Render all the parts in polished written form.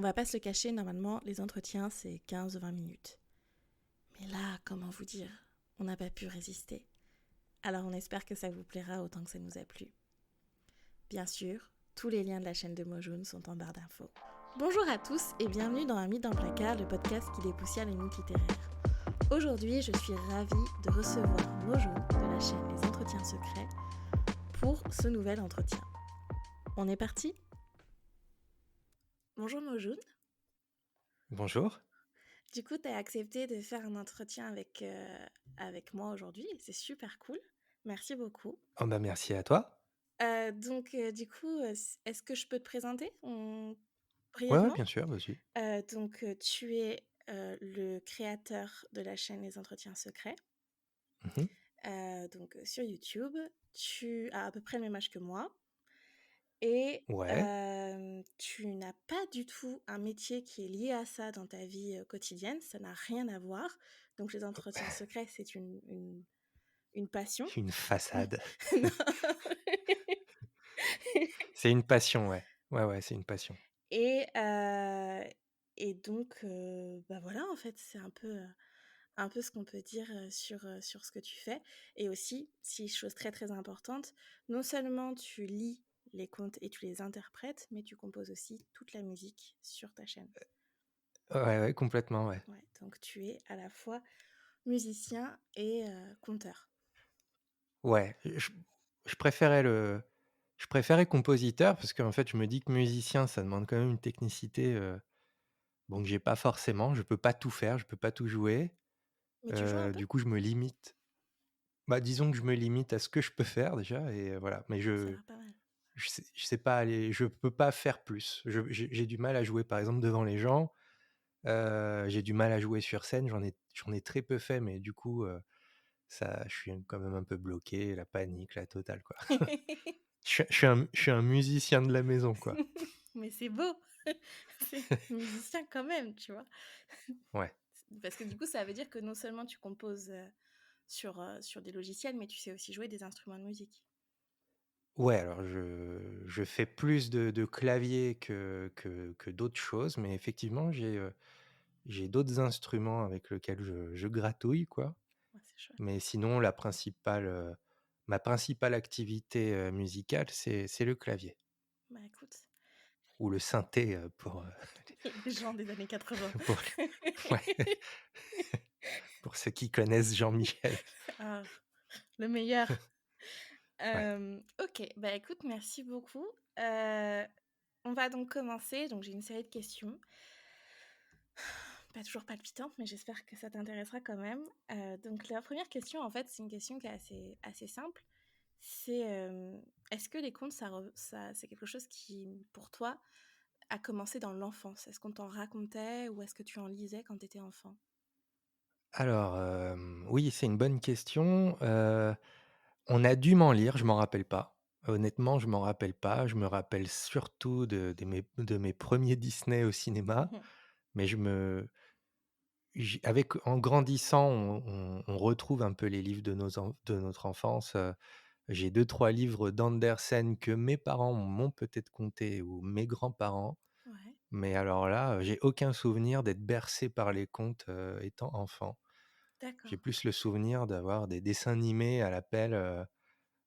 On va pas se le cacher, normalement, les entretiens, c'est 15-20 minutes. Mais là, comment vous dire, on n'a pas pu résister. Alors on espère que ça vous plaira autant que ça nous a plu. Bien sûr, tous les liens de la chaîne de Mojoun sont en barre d'infos. Bonjour à tous et bienvenue dans Un mythe dans le placard, le podcast qui dépoussière les mythes littéraires. Aujourd'hui, je suis ravie de recevoir Mojoun de la chaîne Les Entretiens Secrets pour ce nouvel entretien. On est parti ? Bonjour Mojoun. Bonjour. Du coup, tu as accepté de faire un entretien avec moi aujourd'hui et c'est super cool. Merci beaucoup. Oh bah merci à toi. Du coup, est-ce que je peux te présenter Ouais, brièvement? bien sûr, vas-y. Tu es le créateur de la chaîne Les Entretiens Secrets. Mhm. Sur YouTube, tu as à peu près le même âge que moi et Ouais. tu n'as pas du tout un métier qui est lié à ça dans ta vie quotidienne. Ça n'a rien à voir. Donc, les entretiens secrets, c'est une passion. Une façade. Non. C'est une passion, ouais. Ouais, c'est une passion. Et, et donc, voilà, en fait, c'est un peu ce qu'on peut dire sur ce que tu fais. Et aussi, si chose très très importante, non seulement tu lis les contes et tu les interprètes, mais tu composes aussi toute la musique sur ta chaîne. Ouais, complètement, ouais. Ouais, donc tu es à la fois musicien et conteur. Ouais, je préférais compositeur parce qu'en fait, je me dis que musicien, ça demande quand même une technicité bon, que j'ai pas forcément. Je peux pas tout faire, je peux pas tout jouer. Mais tu joues un peu? Du coup, je me limite. Bah, disons que je me limite à ce que je peux faire déjà et voilà. Mais Ça a l'air pas mal. je sais pas aller, je peux pas faire plus. J'ai du mal à jouer, par exemple, devant les gens. J'ai du mal à jouer sur scène, j'en ai très peu fait, mais du coup, ça je suis quand même un peu bloqué, la panique, la totale, quoi. Je suis un musicien de la maison, quoi. Mais c'est beau! C'est musicien quand même, tu vois? Ouais. Parce que du coup, ça veut dire que non seulement tu composes sur des logiciels, mais tu sais aussi jouer des instruments de musique. Ouais, alors je fais plus de clavier que d'autres choses, mais effectivement, j'ai d'autres instruments avec lesquels je gratouille, quoi. Ouais, c'est chouette. Mais sinon, ma principale activité, musicale, c'est le clavier Bah écoute, ou le synthé, les gens des années 80. pour ouais, pour ceux qui connaissent Jean-Michel. Ah, le meilleur. Ouais. Ok, bah écoute, merci beaucoup. Euh, on va donc commencer. Donc j'ai une série de questions. Pas toujours palpitantes, mais j'espère que ça t'intéressera quand même. Donc la première question, en fait, c'est une question qui est assez simple. C'est est-ce que les contes, c'est quelque chose qui, pour toi, a commencé dans l'enfance? Est-ce qu'on t'en racontait ou est-ce que tu en lisais quand tu étais enfant? Alors, oui, c'est une bonne question. On a dû m'en lire, je m'en rappelle pas. Honnêtement, je m'en rappelle pas. Je me rappelle surtout de mes premiers Disney au cinéma, Mhm. mais en grandissant, on retrouve un peu les livres de notre enfance. J'ai deux trois livres d'Andersen que mes parents m'ont peut-être contés ou mes grands-parents, Ouais, mais alors là, j'ai aucun souvenir d'être bercé par les contes, étant enfant. J'ai d'accord. plus le souvenir d'avoir des dessins animés à l'appel,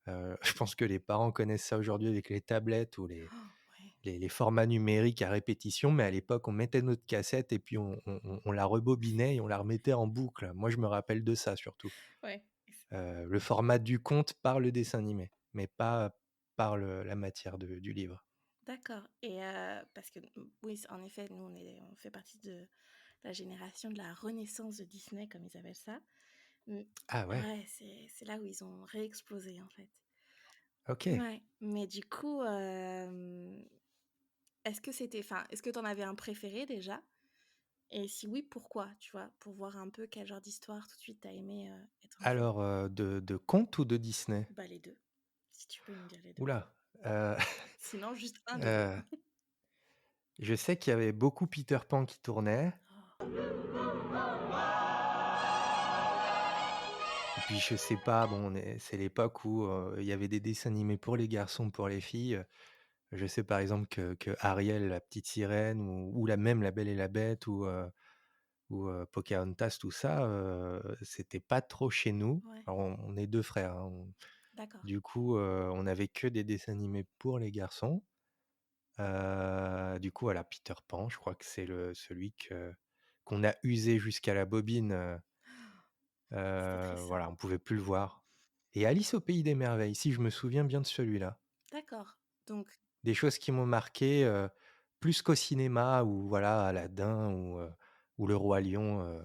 je pense que les parents connaissent ça aujourd'hui avec les tablettes ou Oh, ouais, les formats numériques à répétition, mais à l'époque, on mettait notre cassette et puis on la rebobinait et on la remettait en boucle. Moi, je me rappelle de ça surtout. ouais. Le format du conte par le dessin animé, mais pas par la matière du livre. D'accord. Et parce que oui, en effet, nous, on fait partie de la génération de la renaissance de Disney, comme ils appellent ça. Mm, Ah ouais, ouais, c'est là où ils ont réexplosé, en fait. ok. Ouais, mais du coup, est-ce que t'en avais un préféré déjà? Et si oui, pourquoi, tu vois? Pour voir un peu quel genre d'histoire tout de suite t'as aimé être enfant. Alors, de conte ou de Disney? Bah les deux, si tu peux me dire les deux. Oula. Sinon, juste un des deux. Euh, je sais qu'il y avait beaucoup Peter Pan qui tournait. Oh, Et puis je sais pas, bon, c'est l'époque où il y avait des dessins animés pour les garçons, pour les filles. Je sais par exemple que Ariel, la petite sirène ou la même La Belle et la Bête ou Pocahontas, tout ça, c'était pas trop chez nous. Ouais, Alors on est 2 frères, hein, d'accord. du coup, on avait que des dessins animés pour les garçons. Du coup, voilà, Peter Pan, je crois que c'est celui qu'on a usé jusqu'à la bobine, C'était triste ça. voilà, on pouvait plus le voir. Et Alice au pays des merveilles, si je me souviens bien de celui-là. D'accord. Donc Des choses qui m'ont marqué, plus qu'au cinéma ou voilà, Aladdin ou Le Roi Lion,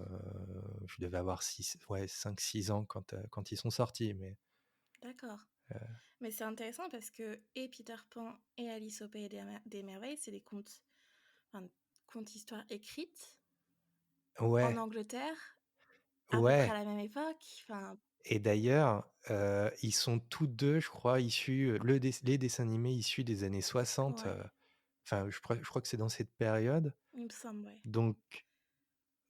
je devais avoir 5-6 ans quand ils sont sortis, mais d'accord. Mais c'est intéressant parce que et Peter Pan et Alice au pays des merveilles, c'est des contes, enfin, contes histoires écrites en ouais, Angleterre à peu près à ouais. la même époque. Enfin, Et d'ailleurs, ils sont tous 2, je crois, issus, les dessins animés issus des années 60, ouais, enfin, je crois que c'est dans cette période. il me semble, ouais. Donc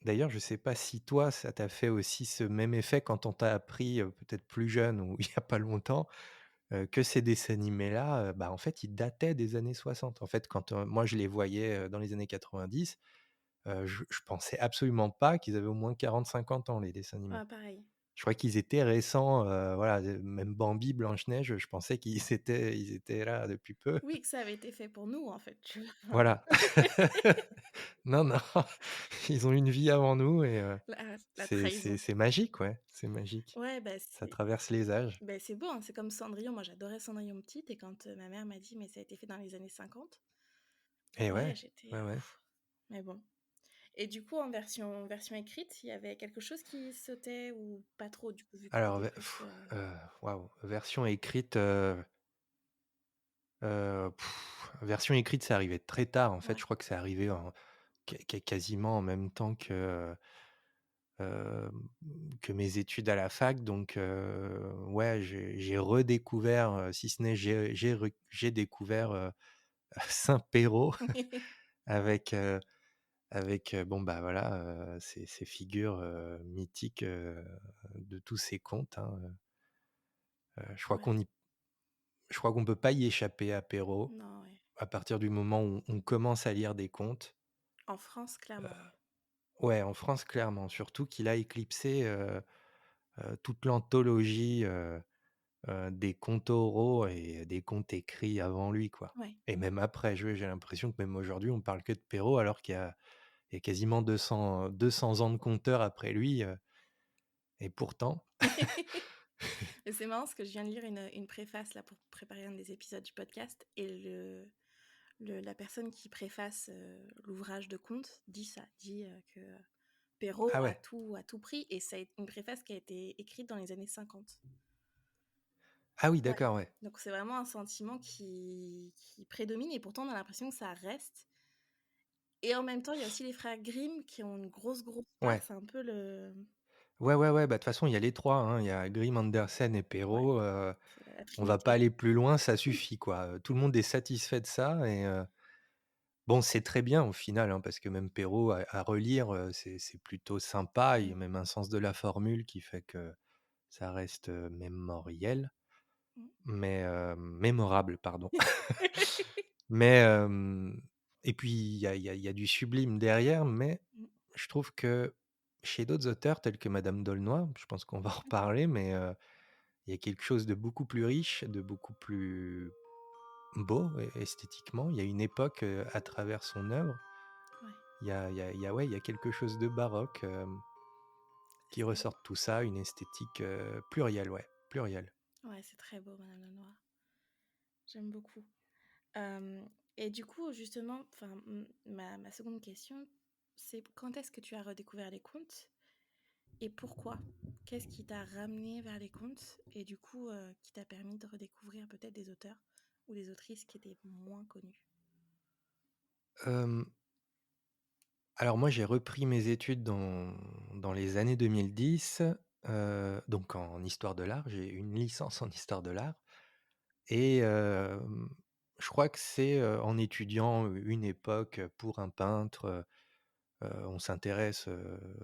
d'ailleurs, je sais pas si toi, ça t'a fait aussi ce même effet quand on t'a appris, peut-être plus jeune ou il y a pas longtemps, que ces dessins animés-là, bah, en fait, ils dataient des années 60. En fait, quand, moi je les voyais, dans les années 90, je pensais absolument pas qu'ils avaient au moins 40-50 ans, les dessins animés. Ouais, pareil. Je crois qu'ils étaient récents, voilà, même Bambi, Blanche-Neige, je pensais ils étaient là depuis peu. Oui, que ça avait été fait pour nous, en fait, tu vois? Enfin, Voilà. Non, non, ils ont une vie avant nous et la c'est c'est trahison. c'est magique, ouais, c'est magique. Ouais, bah, Ça traverse les âges. c'est beau, hein, c'est comme Cendrillon. Moi, j'adorais Cendrillon petite et quand, ma mère m'a dit: «Mais ça a été fait dans les années 50». Et Ouais, ouais, j'étais, ouais, ouais. mais bon. Et du coup, en version écrite, il y avait quelque chose qui sautait ou pas trop, du coup, vu que tu Alors étais plus, waouh, version écrite, version écrite, c'est arrivé très tard, en fait. ouais, Je crois que c'est arrivé quasiment en même temps hem, que mes études à la fac, donc ouais, j'ai redécouvert, si ce n'est j'ai découvert, Saint-Pérols avec, bon, bah, voilà, ces figures, mythiques, de tous ces contes, hein, je crois ouais. qu'on peut pas y échapper à Perrault, Non, ouais. à partir du moment où on commence à lire des contes. En France, clairement, ouais. Ouais, en France, clairement, surtout qu'il a éclipsé, toute l'anthologie, des contes oraux et des contes écrits avant lui, quoi. Ouais. Et même après, j'ai l'impression que même aujourd'hui, on parle que de Perrault alors qu'il y a quasiment 200 ans de conteurs après lui, et pourtant Et c'est marrant parce que je viens de lire une préface là pour préparer un des épisodes du podcast et la personne qui préface l'ouvrage de conte dit ça, dit que Perrault ah a ouais. tout pris et c'est une préface qui a été écrite dans les années 50. Ah oui, Ouais. d'accord, ouais. Donc c'est vraiment un sentiment qui prédomine et pourtant on a l'impression que ça reste. Et en même temps, il y a aussi les frères Grimm qui ont une grosse part. Ouais. C'est un peu le... Ouais, ouais, ouais, bah, de toute façon, il y a les 3, hein, il y a Grimm, Andersen et Ouais, Perrault, c'est la on va pas trinité. aller plus loin, ça suffit, quoi, tout le monde est satisfait de ça et bon, c'est très bien au final, hein, parce que même Perrault à relire, c'est plutôt sympa. Il y Mm, a même un sens de la formule qui fait que ça reste, mémoriel, mm. mais mémorable, pardon. Mais et puis il y a du sublime derrière, mais Mm. je trouve que chez d'autres auteurs tels que Madame d'Aulnoy, je pense qu'on va en reparler, mais il y a quelque chose de beaucoup plus riche, de beaucoup plus beau esthétiquement. Il y a une époque, à travers son œuvre. Ouais, Ouais, il y a quelque chose de baroque, qui c'est... ressort de tout ça, une esthétique, plurielle, ouais, plurielle. Ouais, c'est très beau, Madame Lenoir. J'aime beaucoup. Euh, et du coup, justement, enfin, ma seconde question, c'est quand est-ce que tu as redécouvert les contes et pourquoi? Qu'est-ce qui t'a ramené vers les contes et du coup, qui t'a permis de redécouvrir peut-être des auteurs ou des autrices qui étaient moins connus? Hem, alors moi, j'ai repris mes études dans les années 2010, donc en histoire de l'art. J'ai une licence en histoire de l'art et je crois que c'est, en étudiant une époque pour un peintre, on s'intéresse,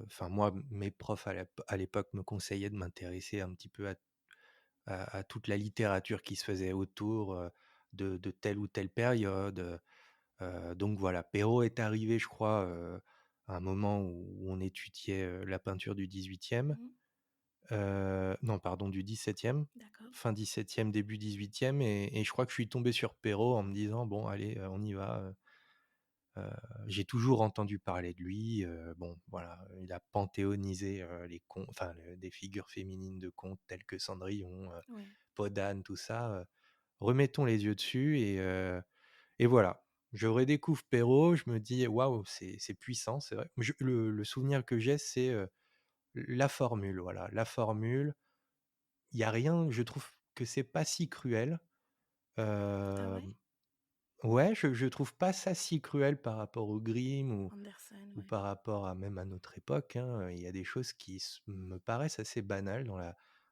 enfin moi, mes profs à l'époque me conseillaient de m'intéresser un petit peu à toute la littérature qui se faisait autour, de telle ou telle période. Donc voilà, Perrault est arrivé, je crois, à un moment où on étudiait, la peinture du 18e. Mmh. Non, pardon, du 17e, D'accord. fin 17e, début 18e, et je crois que je suis tombé sur Perrault en me disant: «Bon allez, on y va», j'ai toujours entendu parler de lui, bon voilà, il a panthéonisé, les contes, enfin le des figures féminines de contes telles que Cendrillon, Ouais. Podane, tout ça, remettons les yeux dessus, et voilà. Je redécouvre Perrault, je me dis: «Waouh, c'est puissant», c'est vrai. Le souvenir que j'ai, c'est, la formule, voilà, la formule. Il y a rien, je trouve que c'est pas si cruel. Ah ouais? Hem, ouais, je trouve pas ça si cruel par rapport au Grimm Andersen, ou ouais. par rapport à même à notre époque, hein. Il y a des choses qui me paraissent assez banales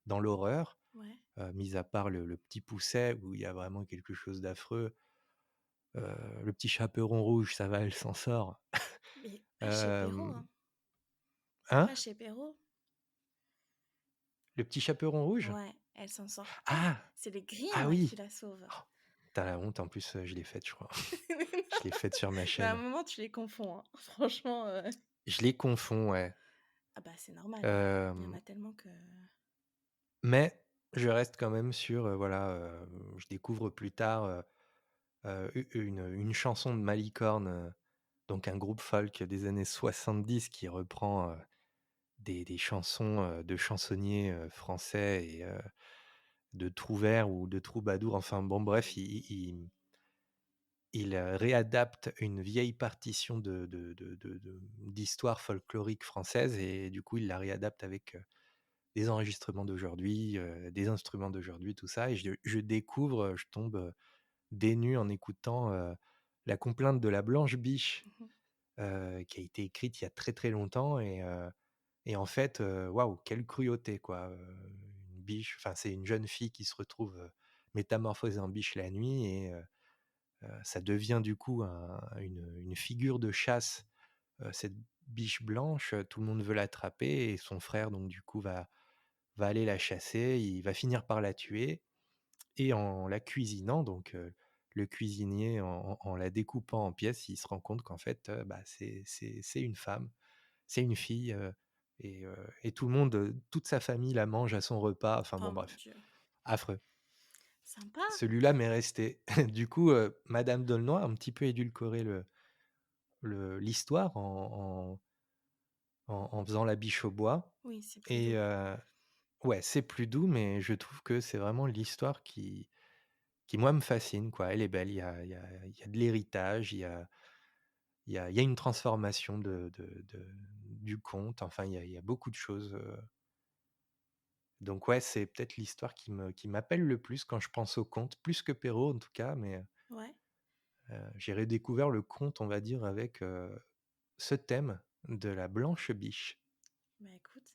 dans l'horreur, Ouais. mis à part le Petit Poucet où il y a vraiment quelque chose d'affreux. Le Petit Chaperon Rouge, ça va, elle s'en sort. Mais pas chez Perrault, Hem, hein. hein? Pas chez Perrault. Le Petit Chaperon Rouge? Ouais, elle s'en sort pas. Ah! C'est les Ah Grimm qui oui! la sauvent. Oh, tu la honte, en plus, je l'ai faite, je crois. Je l'ai faite sur ma Mais à un chaîne. moment, tu les confonds, hein. Franchement, Je les confonds, ouais. ah bah, c'est normal. Il y en Hem, a tellement que mais je reste quand même sur, voilà, je découvre plus tard, u une chanson de Malicorne, donc un groupe folk des années 70 qui reprend, des chansons, de chansonniers, français, et de trouvères ou de troubadours, enfin bon bref, il réadapte une vieille partition d'histoire folklorique française, et du coup, il la réadapte avec, des enregistrements d'aujourd'hui, des instruments d'aujourd'hui, tout ça, et je découvre, je tombe, des nues en écoutant, La complainte de la blanche biche, mmh qui a été écrite il y a très, très longtemps, et en fait, waouh, quelle cruauté quoi, une biche, enfin, c'est une jeune fille qui se retrouve, métamorphosée en biche la nuit, et ça devient du coup une figure de chasse, cette biche blanche, tout le monde veut l'attraper, et son frère donc du coup va aller la chasser, il va finir par la tuer, et en la cuisinant donc, le cuisinier en la découpant en pièces, il se rend compte qu'en fait, bah, c'est une femme, c'est une fille, et tout le monde, toute sa famille la mange à son repas, enfin Oh bon mon bref, Dieu. affreux. Sympa. Celui-là m'est resté. Du coup, Madame D'aulnoy a un petit peu édulcoré l'histoire en faisant La Biche au bois, Oui, c'est plus et doux. ouais, c'est plus doux, mais je trouve que c'est vraiment l'histoire qui moi me fascine quoi. Elle est belle, il y a de l'héritage, il y a une transformation du conte, enfin il y a beaucoup de choses, donc ouais, c'est peut-être l'histoire qui m'appelle le plus quand je pense au conte, plus que Perrault en tout cas, mais Ouais. j'ai redécouvert le conte, on va dire, avec, ce thème de la blanche biche. Bah, écoute,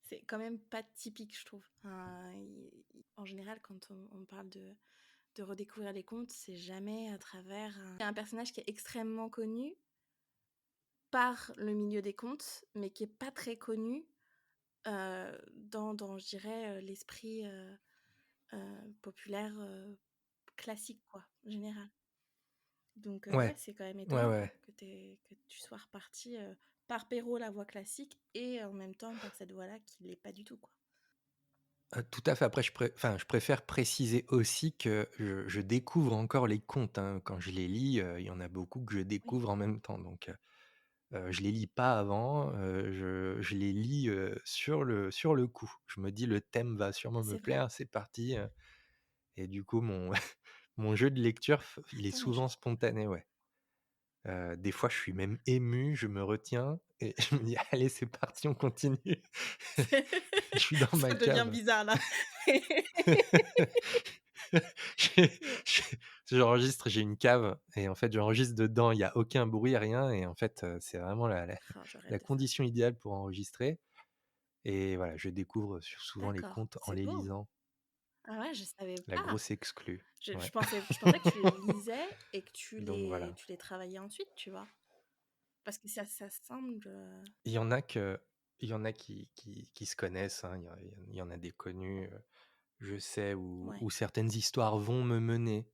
c'est quand même pas typique, je trouve. En général, quand on parle de redécouvrir les contes, c'est jamais à travers un personnage qui est extrêmement connu par le milieu des contes, mais qui est pas très connu dans je dirais, l'esprit populaire classique, quoi, en général. Donc, ouais, Ouais, c'est quand même ouais, étonnant, quoi, ouais. que tu sois reparti par Perrault, la voix classique, et en même temps par cette voix-là qui l'est pas du tout, quoi. Tout à fait. Après je préfère préciser aussi que je découvre encore les contes, hein. Quand je les lis, il y en a beaucoup que je Oui, découvre en même temps, donc je les lis pas avant, je les lis, sur le coup. Je me dis: «Le thème va sûrement me c'est vrai. plaire, c'est parti», et du coup mon mon jeu de lecture il est Attends, mais je souvent spontané, ouais. Des fois, je suis même ému, je me retiens et je me dis: «Allez, c'est parti, on continue». Je suis dans ma ça devient cave. bizarre, là. J'ai j'enregistre, j'ai une cave, et en fait, j'enregistre dedans, il y a aucun bruit, rien, et en fait, c'est vraiment la la Oh, je la rêve de ça. condition idéale pour enregistrer, et voilà, je découvre souvent les D'accord, contes en c'est les beau. lisant. Ah ouais, je savais La pas. grosse exclue, ouais. Je pensais que tu les lisais et que Donc voilà. tu les travaillais ensuite, tu vois? Parce que ça semble, Il y en a que il y en a qui se connaissent, hein, il y en a des connus, je sais où ouais. où certaines histoires vont me mener.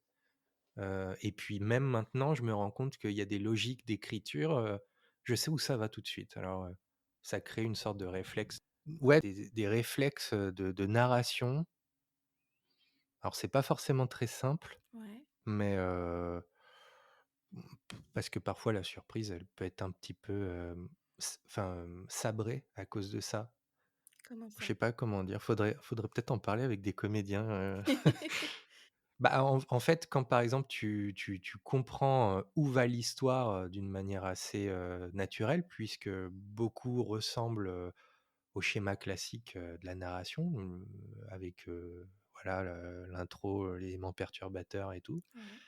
Et puis même maintenant, je me rends compte qu'il y a des logiques d'écriture, je sais où ça va tout de suite. Alors, ça crée une sorte de réflexe, ouais, des réflexes, de narration. Alors c'est pas forcément très simple, Ouais. mais parce que parfois la surprise, elle peut être un petit peu, sabrée à cause de ça. Comment Je ça? sais pas comment dire, faudrait peut-être en parler avec des comédiens, Bah, en fait, quand par exemple tu comprends, où va l'histoire, d'une manière assez, naturelle puisque beaucoup ressemblent, au schéma classique, de la narration, avec, voilà l'intro, l'élément perturbateur et tout. Ouais.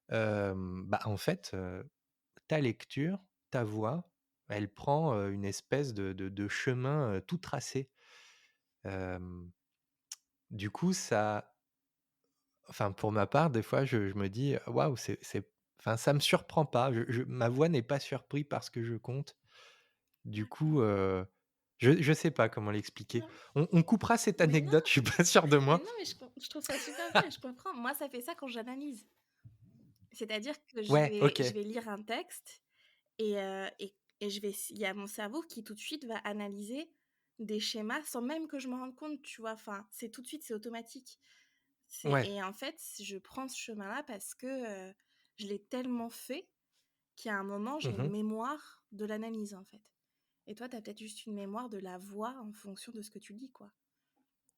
Bah, en fait, ta lecture, ta voix, elle prend, une espèce de chemin, tout tracé. Hem, du coup ça Enfin, pour ma part, des fois, je me dis: «Waouh, enfin, ça me surprend pas». Ma voix n'est pas surpris par ce que je conte. Du D'accord. coup, je sais pas comment l'expliquer. Non, On coupera cette mais non, anecdote, je suis pas sûr de mais moi. non, mais je trouve ça super bien et je comprends. Moi, ça fait ça quand j'analyse. C'est-à-dire que Ouais, OK. je vais lire un texte et je vais il y a mon cerveau qui tout de suite va analyser des schémas sans même que je me rende compte, tu vois? Enfin, c'est tout de suite, c'est automatique. C'est Ouais. et en fait, je prends ce chemin-là parce que, je l'ai tellement fait qu'à un moment, j'ai une Mmh. mémoire de l'analyse, en fait. Et toi, tu as peut-être juste une mémoire de la voix en fonction de ce que tu lis, quoi.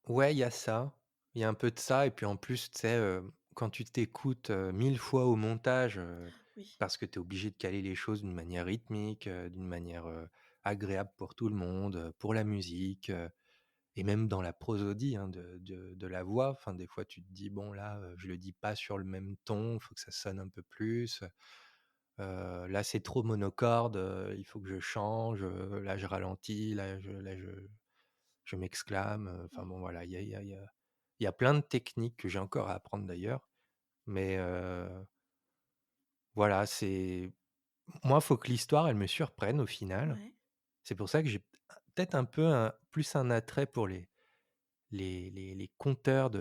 Ouais, il y a ça. Il y a un peu de ça et puis en plus, tu sais, quand tu t'écoutes, 1000 fois au montage, Oui, parce que tu es obligé de caler les choses d'une manière rythmique, d'une manière, agréable pour tout le monde, pour la musique, et même dans la prosodie, hein, de la voix. Enfin, des fois, tu te dis: «Bon là, je le dis pas sur le même ton, il faut que ça sonne un peu plus, là, c'est trop monocorde, il faut que je change, là, je ralentis, je m'exclame», enfin oui, bon, voilà, il y a plein de techniques que j'ai encore à apprendre d'ailleurs, mais voilà, c'est moi, faut que l'histoire, elle me surprenne au final. ouais, C'est pour ça que j'ai peut-être un peu plus un attrait pour les conteurs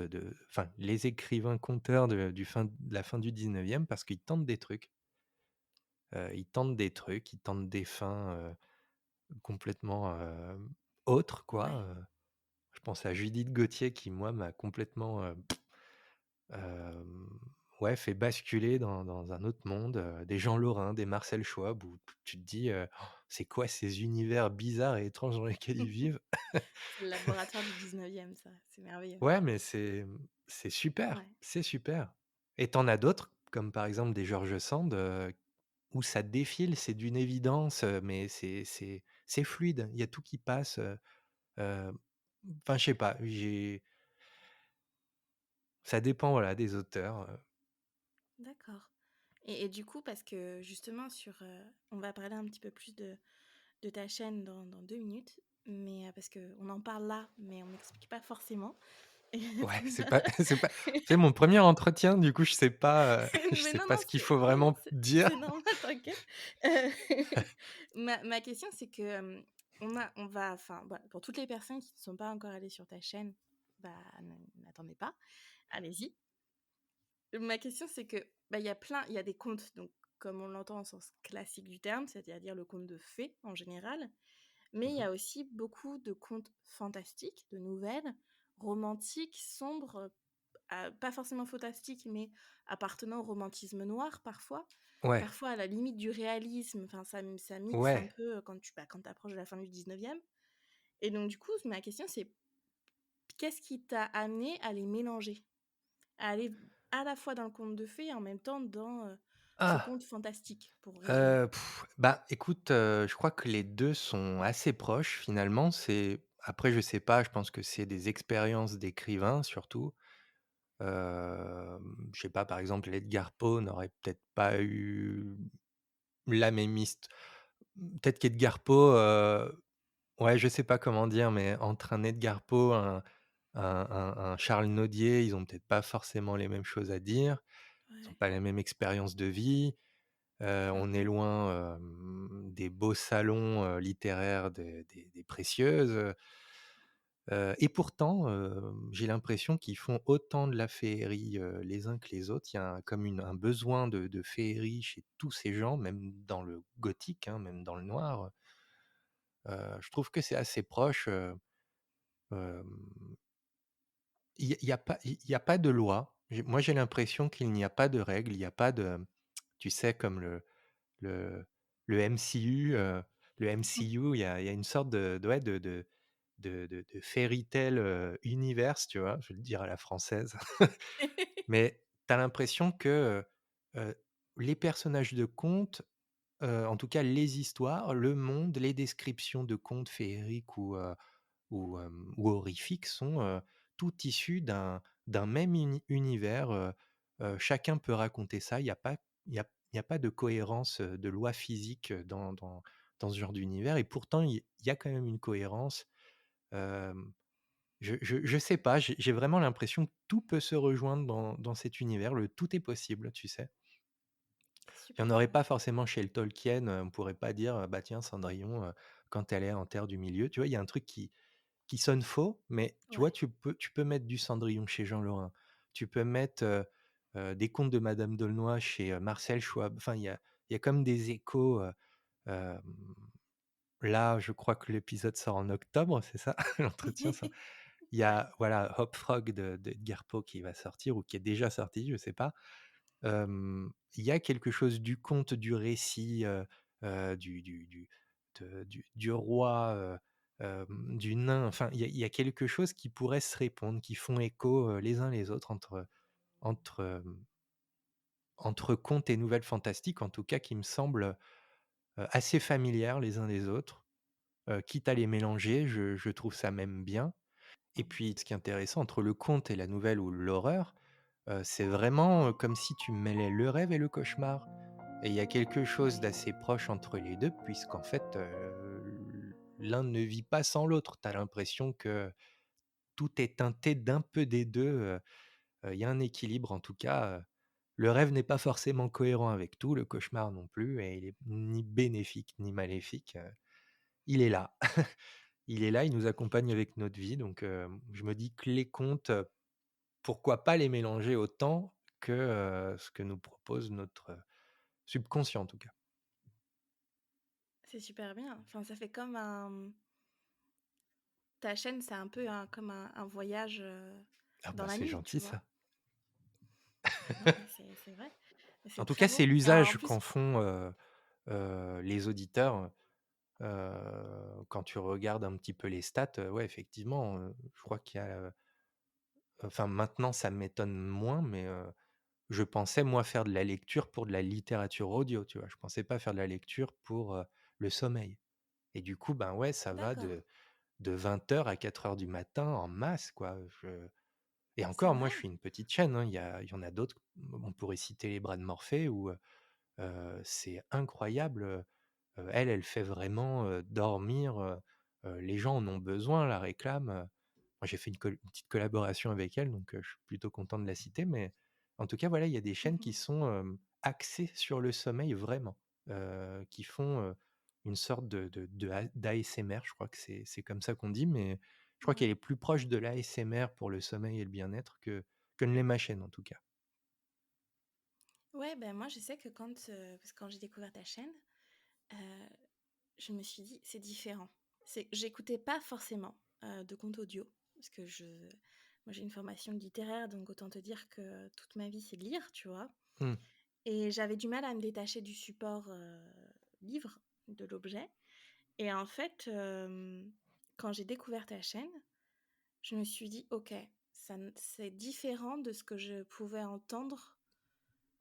enfin, les écrivains conteurs de la fin du 19e parce qu'ils tentent des trucs. Ils tentent des trucs, ils tentent des fins, complètement, autres quoi, ouais. je pense à Judith Gauthier qui moi m'a complètement, hem, ouais, fait basculer dans un autre monde, des Jean Lorrain, des Marcel Schwab où tu te dis, «C'est quoi ces univers bizarres et étranges dans lesquels ils vivent?» C'est le laboratoire du 19e, ça, c'est merveilleux. Ouais, mais c'est super, Ouais, c'est super. Et tu en as d'autres, comme par exemple des George Sand, où ça défile, c'est d'une évidence, mais c'est fluide. Il y a tout qui passe, heu, enfin je sais pas, j'ai ça dépend, voilà, des auteurs, d'accord. Et du coup, parce que justement on va parler un petit peu plus de ta chaîne dans 2 minutes, mais parce qu'on en parle là, mais on n'explique pas forcément. Et ouais, c'est c'est pas pas c'est mon premier entretien, du coup, je mais sais non, pas non, ce qu'il faut non, non, vraiment dire. c'est normal, t'inquiète. Heu, ma question, c'est que, on va enfin, voilà, pour toutes les personnes qui ne sont pas encore allées sur ta chaîne, bah, n'attendez pas, allez-y. Ma question, c'est que, bah, il y a des contes, donc comme on l'entend au sens classique du terme, c'est-à-dire le conte de fées en général, mais il y Mmh. a aussi beaucoup de contes fantastiques, de nouvelles, romantiques, sombres, pas forcément fantastiques, mais appartenant au romantisme noir parfois, Ouais, parfois à la limite du réalisme, enfin ça mixe un ouais. peu, quand tu approches de la fin du 19e. Et donc du coup, ma question c'est qu'est-ce qui t'a amené à les mélanger? À aller à la fois dans le conte de fées et en même temps dans, ce Ah! conte fantastique, pour résumer? Bah, écoute, je crois que les 2 sont assez proches finalement. Après je sais pas, je pense que c'est des expériences d'écrivain surtout. Je sais pas, par exemple, Edgar Poe n'aurait peut-être pas eu la même peut-être qu'Edgar Poe, ouais, je sais pas comment dire, mais entre un Edgar Poe, un Charles Nodier, ils ont peut-être pas forcément les mêmes choses à dire. Ils ont Ouais, pas la même expérience de vie. On est clairement. loin, des beaux salons, littéraires des Précieuses, Et pourtant, j'ai l'impression qu'ils font autant de la féerie, les uns que les autres. Il y a comme un besoin de féerie chez tous ces gens, même dans le gothique, hein, même dans le noir. Je trouve que c'est assez proche. Hem, il y a pas de loi. Moi, j'ai l'impression qu'il n'y a pas de règles, il n'y a pas de, tu sais, comme le le MCU, le MCU, il y a une sorte de ouais, de fairy tale, universe, tu vois? Je vais le dire à la française. Mais tu as l'impression que, les personnages de contes, en tout cas les histoires, le monde, les descriptions de contes féeriques ou horrifiques sont, toutes issues d'un même univers, chacun peut raconter ça. Il y a pas de cohérence, de loi physique, dans ce genre d'univers et pourtant il y a quand même une cohérence. Hem, je sais pas, j'ai vraiment l'impression que tout peut se rejoindre dans cet univers, le tout est possible, tu sais? C'est Il y en super aurait bien. pas forcément chez le Tolkien, on pourrait pas dire, «Bah, tiens Cendrillon, quand elle est en terre du milieu», tu vois? Il y a un truc qui sonne faux, mais tu vois, Ouais. tu peux mettre du Cendrillon chez Jean Lorrain. Tu peux mettre, des contes de Madame d'Aulnoy chez, Marcel Schwab. Enfin, il y a comme des échos, hem, là, je crois que l'épisode sort en octobre, c'est ça? L'entretien sort il y Ouais. a, voilà, Hop Frog de Edgar Poe qui va sortir ou qui est déjà sorti, je sais pas. Il y a quelque chose du conte, du récit, du roi, du nain, enfin, il y a quelque chose qui pourrait se répondre, qui font écho, les uns les autres entre, entre contes et nouvelles fantastiques, en tout cas qui me semblent, assez familières les uns des autres. Quitte à les mélanger, je trouve ça même bien. Et puis ce qui est intéressant entre le conte et la nouvelle ou l'horreur, c'est vraiment, comme si tu mêlais le rêve et le cauchemar. Et il y a quelque chose d'assez proche entre les 2 puisqu'en fait, l'un ne vit pas sans l'autre. Tu as l'impression que tout est teinté d'un peu des 2. Il y a un équilibre en tout cas, le rêve n'est pas forcément cohérent avec tout, le cauchemar non plus et il est ni bénéfique ni maléfique, il est là. Il est là, il nous accompagne avec notre vie donc je me dis que les contes, pourquoi pas les mélanger autant que, ce que nous propose notre, subconscient en tout cas. C'est super bien. Enfin, ça fait comme un ta chaîne, c'est un peu comme un voyage, Ah dans bah, la c'est nuit, tu gentil vois? ça. Non, mais c'est vrai. Mais En c'est tout très cas, c'est beau et en l'usage plus qu'en font, les auditeurs, quand tu regardes un petit peu les stats, ouais, effectivement, je crois qu'il y a, enfin, maintenant, ça m'étonne moins, mais je pensais, moi, faire de la lecture pour de la littérature audio, tu vois? Je pensais pas faire de la lecture pour, le sommeil et du coup, ben, ouais, ça va d'accord, de 20 heures à 4 heures du matin en masse, quoi. Et c'est encore, moi, vrai? je suis une petite chaîne, hein, il y en a d'autres, on pourrait citer les Bras de Morphée où, c'est incroyable, elle fait vraiment, dormir, les gens en ont besoin, la réclament, moi j'ai fait une petite collaboration avec elle donc je suis plutôt content de la citer mais en tout cas, voilà, il y a des chaînes qui Mmh. sont, axées sur le sommeil vraiment, qui font, une sorte d'ASMR, je crois que c'est comme ça qu'on dit mais je crois qu'elle Ouais. est plus proche de l'ASMR pour le sommeil et le bien-être que ne l'est ma chaîne en tout cas. Ouais, ben, moi, je sais que parce que quand j'ai découvert ta chaîne, heu, je me suis dit: «C'est différent». J'écoutais pas forcément, de contes audio parce que moi, j'ai une formation littéraire, donc autant te dire que toute ma vie, c'est de lire, tu vois? Mmh. Et j'avais du mal à me détacher du support, livre, de l'objet et en fait, quand j'ai découvert ta chaîne, je me suis dit: «OK, c'est différent de ce que je pouvais entendre,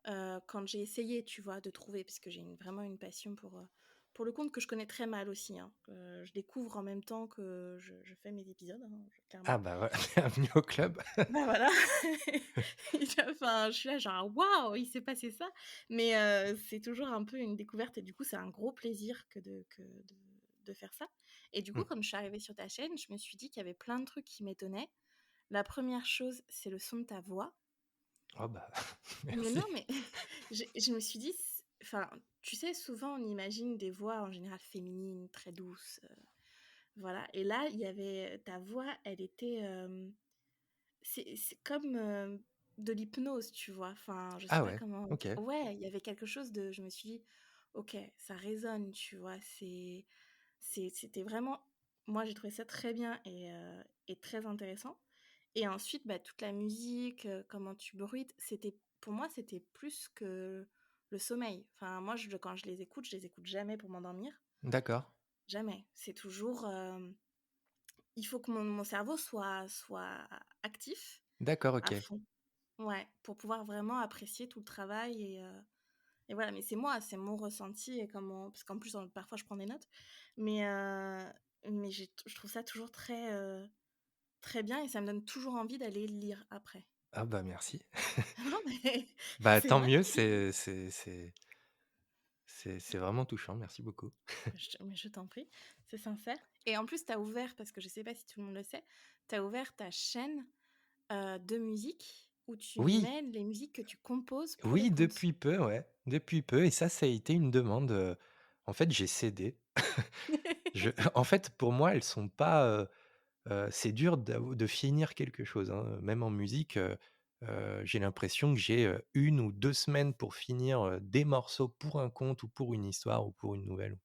quand j'ai essayé, tu vois, de trouver» parce que j'ai vraiment une passion pour le conte que je connais très mal aussi, hein, que je découvre en même temps que je fais mes épisodes, hein, Ah clairement. bah, ouais, bienvenue au club. Bah, voilà. Enfin, je suis là genre: «Waouh, il s'est passé ça!» mais c'est toujours un peu une découverte et du coup, c'est un gros plaisir de faire ça et du coup, Mmh. comme je suis arrivée sur ta chaîne, je me suis dit qu'il y avait plein de trucs qui m'étonnaient. La première chose, c'est le son de ta voix. Oh bah, Mais merci. non, mais je me suis dit enfin, tu sais, souvent, on imagine des voix en général féminines, très douces, Voilà. Et là, il y avait ta voix, elle était, c'est comme, de l'hypnose, tu vois? Enfin, je sais Ah pas ouais, comment OK. ouais, il y avait quelque chose de je me suis dit: «OK, ça résonne», tu vois? C'était vraiment moi, j'ai trouvé ça très bien et très intéressant et ensuite, bah, toute la musique, comment tu bruites, c'était pour moi, c'était plus que le sommeil. Enfin, moi, quand je les écoute jamais pour m'endormir, D'accord. jamais. C'est toujours, il faut que mon cerveau soit actif D'accord, à OK. fond. Ouais, pour pouvoir vraiment apprécier tout le travail et voilà, mais c'est moi, c'est mon ressenti et comment parce qu'en plus, parfois, je prends des notes, mais je trouve ça toujours très bien et ça me donne toujours envie d'aller lire après. Ah bah, merci. Non, mais Bah, c'est tant vrai, mieux, c'est vraiment touchant, merci beaucoup. mais je t'en prie, c'est sincère et en plus, tu as ouvert, parce que je sais pas si tout le monde le sait, tu as ouvert ta chaîne, de musique où tu Oui, mets les musiques que tu composes pour les oui, contes. depuis peu, ouais, depuis peu et ça a été une demande, en fait, j'ai cédé. Je en fait, pour moi, elles sont pas, c'est dur de finir quelque chose, hein, même en musique, j'ai l'impression que j'ai, 1 ou 2 semaines pour finir, des morceaux pour un conte ou pour une histoire ou pour une nouvelle,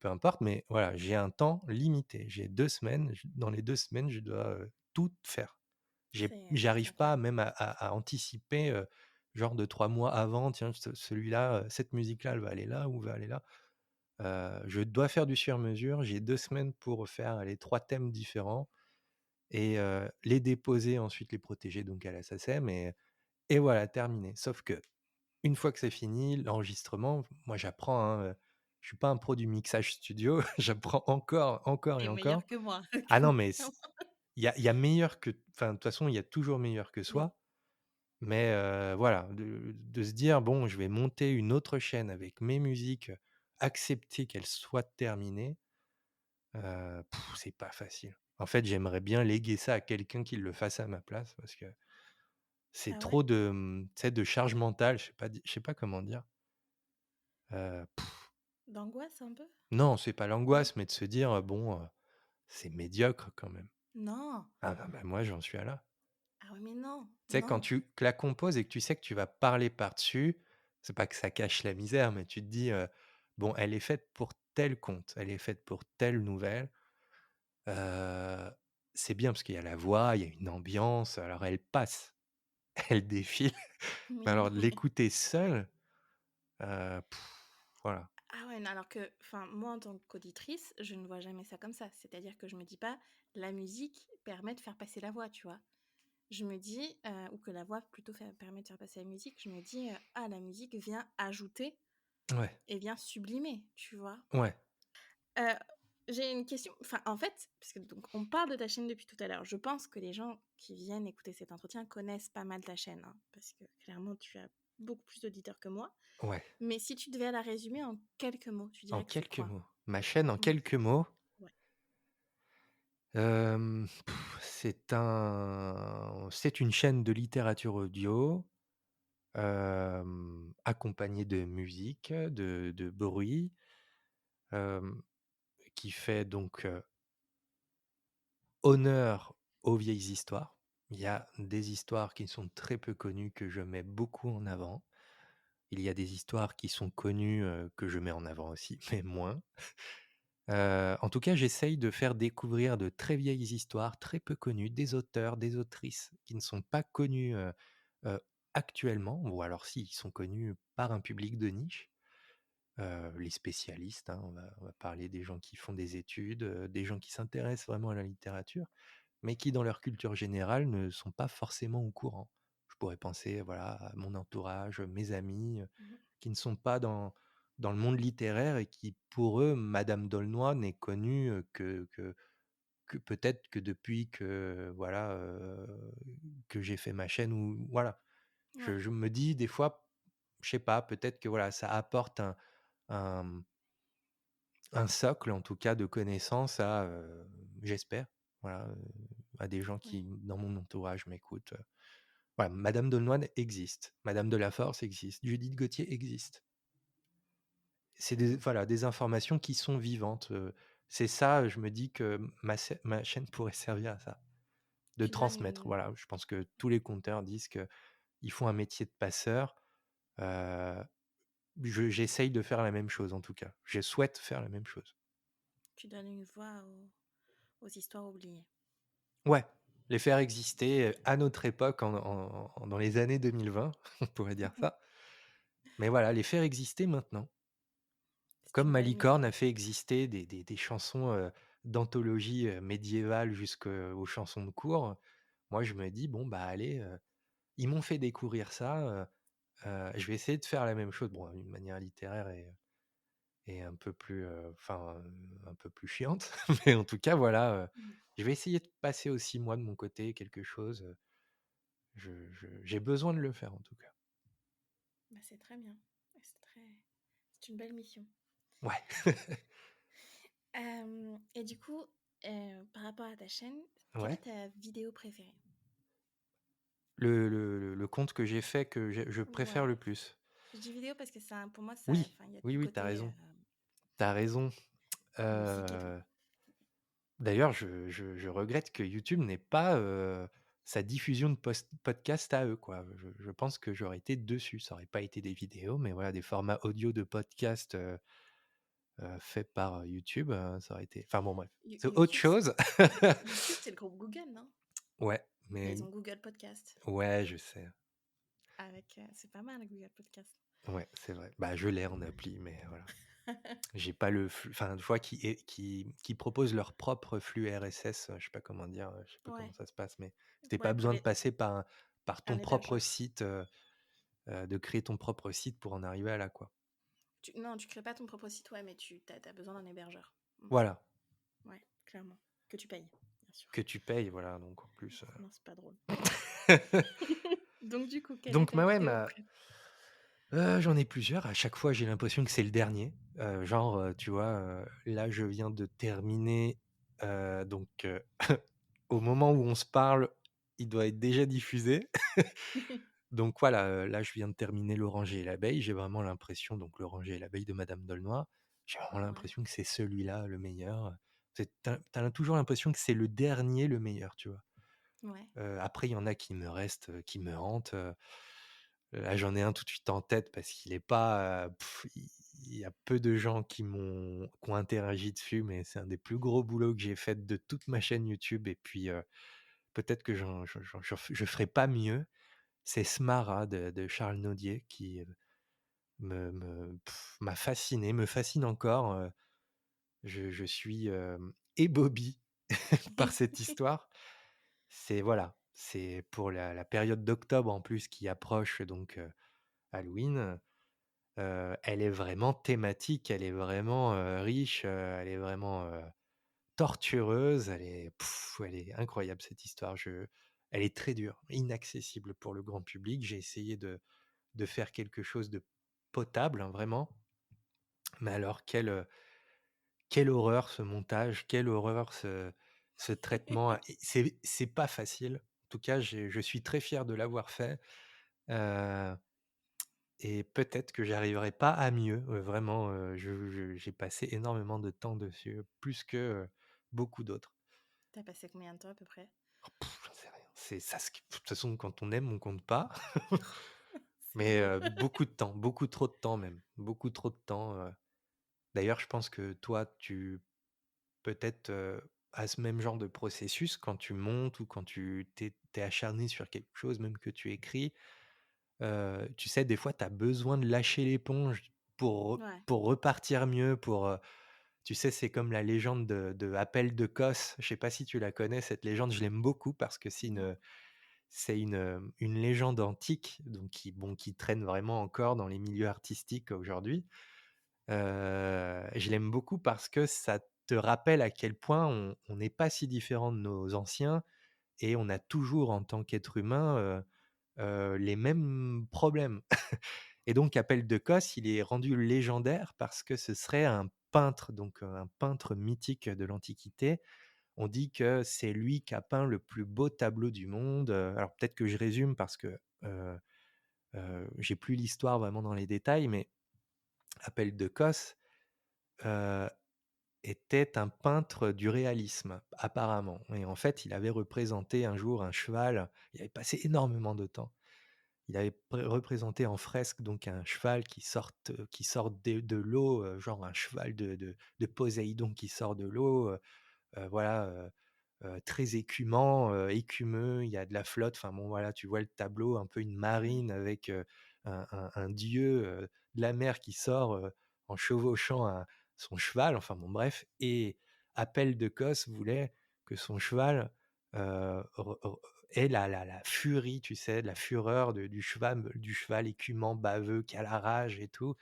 peu importe, mais voilà, j'ai un temps limité. J'ai 2 semaines, dans les 2 semaines, je dois, tout faire. C'est J'arrive pas incroyable. même à anticiper, genre de 3 mois avant, tiens, celui-là, cette musique-là, elle va aller là ou va aller là. Je dois faire du sur mesure. J'ai 2 semaines pour faire les 3 thèmes différents et les déposer, ensuite les protéger donc à la SACEM et voilà, terminé. Sauf que une fois que c'est fini, l'enregistrement, moi j'apprends, hein, je suis pas un pro du mixage studio, j'apprends encore et Tu encore. meilleur que moi, Ah non, mais clairement. il y a meilleur que enfin, de toute façon, il y a toujours meilleur que Oui, soi, mais voilà, de se dire: «Bon, je vais monter une autre chaîne avec mes musiques, accepter qu'elles soient terminées», c'est pas facile. En fait, j'aimerais bien léguer ça à quelqu'un qui le fasse à ma place parce que c'est ah ouais? trop de, tu sais, de charge mentale, je sais pas comment dire. Heu, D'angoisse un peu? non, c'est pas Non? l'angoisse, mais de se dire, «Bon, c'est médiocre quand même». Non! Ah bah, moi, j'en suis à là. Ah ouais, mais non, Tu sais, quand non. tu la composes et que tu sais que tu vas parler par-dessus, c'est pas que ça cache la misère, mais tu te dis, «Bon, elle est faite pour tel conte, elle est faite pour telle nouvelle». Heu, c'est bien parce qu'il y a la voix, il y a une ambiance, alors elle passe, elle défile, mais Mais alors non, de mais l'écouter seul, heu, voilà. ah ouais, non, alors que enfin, moi, en tant qu'auditrice, je ne vois jamais ça comme ça. C'est-à-dire que je me dis pas: «La musique permet de faire passer la voix», tu vois? Je me dis, ou que la voix plutôt permet de faire passer la musique, je me dis: «Ah, la musique vient ajouter Ouais, et vient sublimer», tu vois? ouais, Heu, j'ai une question, enfin, en fait, parce que donc on parle de ta chaîne depuis tout à l'heure. Je pense que les gens qui viennent écouter cet entretien connaissent pas mal ta chaîne, hein, parce que clairement tu as beaucoup plus d'auditeurs que moi. ouais. Mais si tu devais la résumer en quelques mots, tu En dirais que c'est quelques quoi? mots. Ma chaîne en Ouais, quelques mots, ouais. c'est une chaîne de littérature audio, accompagnée de musique, de bruit, hem, qui fait donc, honneur aux vieilles histoires. Il y a des histoires qui sont très peu connues que je mets beaucoup en avant. Il y a des histoires qui sont connues, que je mets en avant aussi, mais moins. En tout cas, j'essaye de faire découvrir de très vieilles histoires, très peu connues, des auteurs, des autrices qui ne sont pas connus, heu, actuellement ou alors si, ils sont connus par un public de niche, les spécialistes, hein, on va parler des gens qui font des études, des gens qui s'intéressent vraiment à la littérature, mais qui dans leur culture générale ne sont pas forcément au courant. Je pourrais penser, voilà, à mon entourage, mes amis, Mmh. qui ne sont pas dans le monde littéraire et qui, pour eux, Madame D'aulnoy n'est connue, que peut-être que depuis que, voilà, que j'ai fait ma chaîne ou voilà. Je Ouais, je me dis des fois, je sais pas, peut-être que, voilà, ça apporte un un socle, en tout cas, de connaissances à, j'espère, voilà, à des gens ouais, qui, dans mon entourage, m'écoutent. Voilà, Madame D'aulnoy existe, Madame Delaforce existe, Judith Gauthier existe. C'est des voilà, des informations qui sont vivantes, c'est ça, je me dis que ma chaîne pourrait servir à ça, de Tu donnes transmettre, une voilà. Je pense que tous les conteurs disent qu'ils font un métier de passeur, heu, j'essaye de faire la même chose en tout cas. Je souhaite faire la même chose. tu donnes une voix aux histoires oubliées. Ouais, les faire exister, à notre époque dans les années 2020, on pourrait dire ça. Mais voilà, les faire exister maintenant. C'est Comme une belle Malicorne mission. a fait exister des chansons, d'anthologie, médiévale jusqu'aux chansons de cour, moi je me dis: «Bon bah allez, ils m'ont fait découvrir ça, je vais essayer de faire la même chose». Bon, d'une manière littéraire et un peu plus, un peu plus chiante, mais en tout cas voilà, Mm. je vais essayer de passer aussi moi de mon côté quelque chose, j'ai besoin de le faire en tout cas. Bah, c'est très bien. C'est une belle mission. Ouais. Et du coup, par rapport à ta chaîne, quelle Ouais. est ta vidéo préférée? Le conte que j'ai fait que je préfère le Ouais. plus. Je dis vidéo parce que ça, pour moi, ça, Oui, enfin, il y a tout oui, le oui, tu côté raison. Tu raison. musique et tout. D'ailleurs, je regrette que YouTube n'ait pas, sa diffusion de podcast à eux, quoi. Je pense que j'aurais été dessus. Ça aurait pas été des vidéos, mais voilà, des formats audio de podcast, faits par, YouTube, ça aurait été enfin bon bref, c'est autre YouTube, chose. YouTube, c'est le groupe Google, non? Ouais, Et mais ils ont Google Podcast. ouais, je sais. Avec, c'est pas mal, Google Podcast. Ouais, c'est vrai. Bah, je l'ai en appli, mais voilà. J'ai pas le flux enfin, je vois qu'ils proposent leur propre flux RSS, je sais pas comment dire, je sais pas comment Ouais, ça se passe, mais tu ouais, pas besoin de passer par ton un propre hébergeur. site, de créer ton propre site pour en arriver à là, quoi. Non, tu crées pas ton propre site, ouais, mais t'as besoin d'un hébergeur. Mm. Voilà, Ouais, clairement. Que tu payes, bien sûr. que tu payes, voilà, donc en plus, Sinon, c'est pas drôle. Donc, du coup, quelle est donc ta bah, ouais, vidéo préférée? j'en ai plusieurs. À chaque fois, j'ai l'impression que c'est le dernier. Genre, tu vois, là, je viens de terminer, donc au moment où on se parle, il doit être déjà diffusé. Donc voilà, là, je viens de terminer «L'Oranger et l'abeille». J'ai vraiment l'impression donc «L'Oranger et l'abeille» de Madame Dolnois, j'ai vraiment Ouais, l'impression que c'est celui-là le meilleur. Tu toujours l'impression que c'est le dernier le meilleur, tu vois? ouais. Après il y en a qui me restent, qui me hantent, là, j'en ai un tout de suite en tête parce qu'il est pas, il y a peu de gens qui ont interagi dessus, mais c'est un des plus gros boulots que j'ai fait de toute ma chaîne YouTube et puis, peut-être que je ferai pas mieux. C'est Smara de Charles Nodier qui, m'a fasciné, me fascine encore, je suis, ébahi par cette histoire. C'est voilà, c'est pour la période d'octobre en plus qui approche donc, Halloween, elle est vraiment thématique, elle est vraiment, riche, elle est vraiment, tortureuse, elle est incroyable cette histoire. Elle est très dure, inaccessible pour le grand public. J'ai essayé de faire quelque chose de potable, hein, vraiment. Mais alors quelle horreur ce montage, quelle horreur ce traitement, et c'est pas facile. En tout cas, je suis très fier de l'avoir fait, heu et peut-être que j'arriverai pas à mieux, vraiment, j'ai passé énormément de temps dessus, plus que, beaucoup d'autres. T'as passé combien de temps à peu près? J'en sais rien. C'est ça ce qui de toute façon, quand on aime, on compte pas. C'est Mais, beau. beaucoup de temps, beaucoup trop de temps même, beaucoup trop de temps, D'ailleurs, je pense que toi, tu peut-être, as ce même genre de processus quand tu montes ou quand tu es acharné sur quelque chose, même que tu écris. Tu sais, des fois, tu as besoin de lâcher l'éponge Ouais. pour repartir mieux, tu sais, c'est comme la légende de Appel de Kos. Je sais pas si tu la connais, cette légende, je l'aime beaucoup parce que Non. c'est une légende antique, donc qui traîne vraiment encore dans les milieux artistiques aujourd'hui. Je l'aime beaucoup parce que ça te rappelle à quel point on n'est pas si différent de nos anciens et on a toujours en tant qu'être humain, les mêmes problèmes. Et donc Appel de Kos, il est rendu légendaire parce que ce serait un peintre, donc un peintre mythique de l'Antiquité. On dit que c'est lui qui a peint le plus beau tableau du monde, alors peut-être que je résume parce que, j'ai plus l'histoire vraiment dans les détails, mais Appel de Kos, heu était un peintre du réalisme, apparemment, et en fait, il avait représenté un jour un cheval. Il avait passé énormément de temps. Il avait représenté en fresque donc un cheval qui sort de l'eau, genre un cheval de Poséidon qui sort de l'eau, voilà, très écumant, écumeux, il y a de la flotte, enfin bon voilà, tu vois le tableau, un peu une Ouais, marine avec, un dieu, de la mer qui sort, en chevauchant son cheval, enfin bon bref, et Appel de Cos voulait que son cheval, re ait la furie, tu sais, la fureur du cheval écumant, baveux, qui a la rage et tout,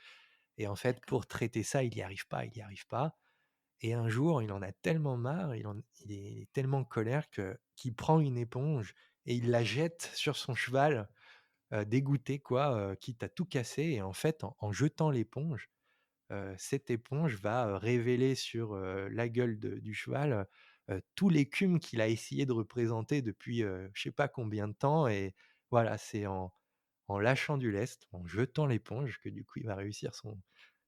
et en fait, d'accord. pour traiter ça, il y arrive pas, et un jour, il en a tellement marre, il est tellement en colère qu'il prend une éponge et il la jette sur son cheval, dégoûté quoi, quitte à tout casser, et en fait, en jetant l'éponge, cette éponge va, révéler sur, la gueule du cheval, tout l'écume qu'il a essayé de représenter depuis, je sais pas combien de temps, et voilà, c'est en lâchant du lest, en jetant l'éponge que du coup, il va réussir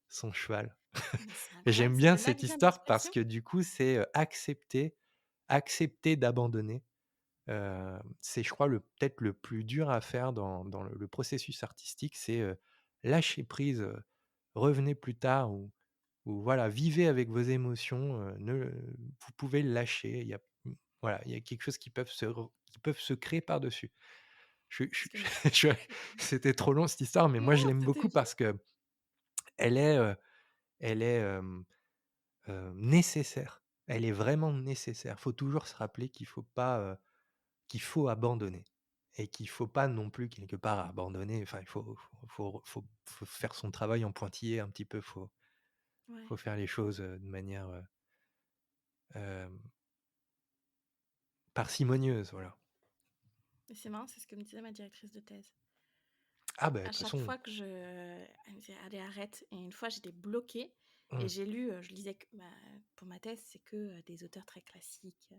son cheval. Mais c'est Et incroyable, j'aime c'est bien de là que cette vient histoire parce l'expression? que du coup, c'est, accepter d'abandonner. C'est je crois peut-être le plus dur à faire dans le processus artistique, c'est, lâcher prise, revenez plus tard, ou voilà, vivez avec vos émotions, ne vous pouvez le lâcher, voilà, il y a quelque chose qui peuvent se créer par-dessus. Parce que Je c'était trop long cette histoire, mais moi je non, l'aime c'était beaucoup bien. parce qu'elle est, elle est, nécessaire. Elle est vraiment nécessaire. Faut toujours se rappeler qu'il faut abandonner, et qu'il faut pas non plus quelque part abandonner. Enfin, faut faire son travail en pointillé un petit peu. Ouais. Faut faire les choses, de manière, hem, parcimonieuse, voilà. Et c'est marrant, c'est ce que me disait ma directrice de thèse. Ah bah, de À toute chaque façon, fois que elle me disait: «Allez, arrête», et une fois, j'étais bloquée et mmh, j'ai lu, je lisais que pour ma thèse, c'est que, des auteurs très classiques,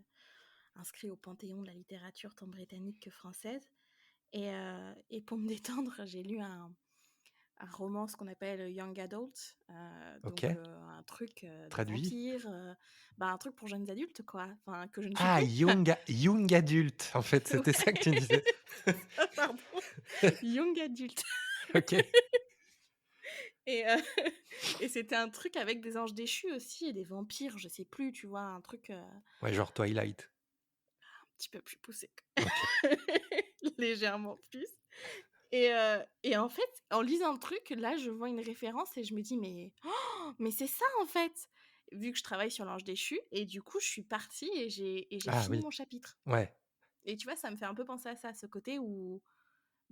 inscrits au panthéon de la littérature tant britannique que française, et pour me détendre, j'ai lu un roman, ce qu'on appelle young adult, donc OK, un truc, des traduit. vampires, un truc pour jeunes adultes, quoi, enfin, que je ne suis Ah, plus. young adulte, en fait, Ouais, c'était ça que tu disais? c'est ça, pardon, young adult. OK. Et et c'était un truc avec des anges déchus aussi et des vampires, je sais plus, tu vois? Un truc, un Ouais, genre Twilight. petit peu plus poussé. OK. Légèrement plus, et en fait, en lisant le truc, là, je vois une référence et je me dis: «Mais mais c'est ça, en fait!» Vu que je travaille sur l'ange déchu, et du coup, je suis partie et j'ai Ah fini oui, mon chapitre, ouais. et tu vois, ça me fait un peu penser à ça, ce côté où,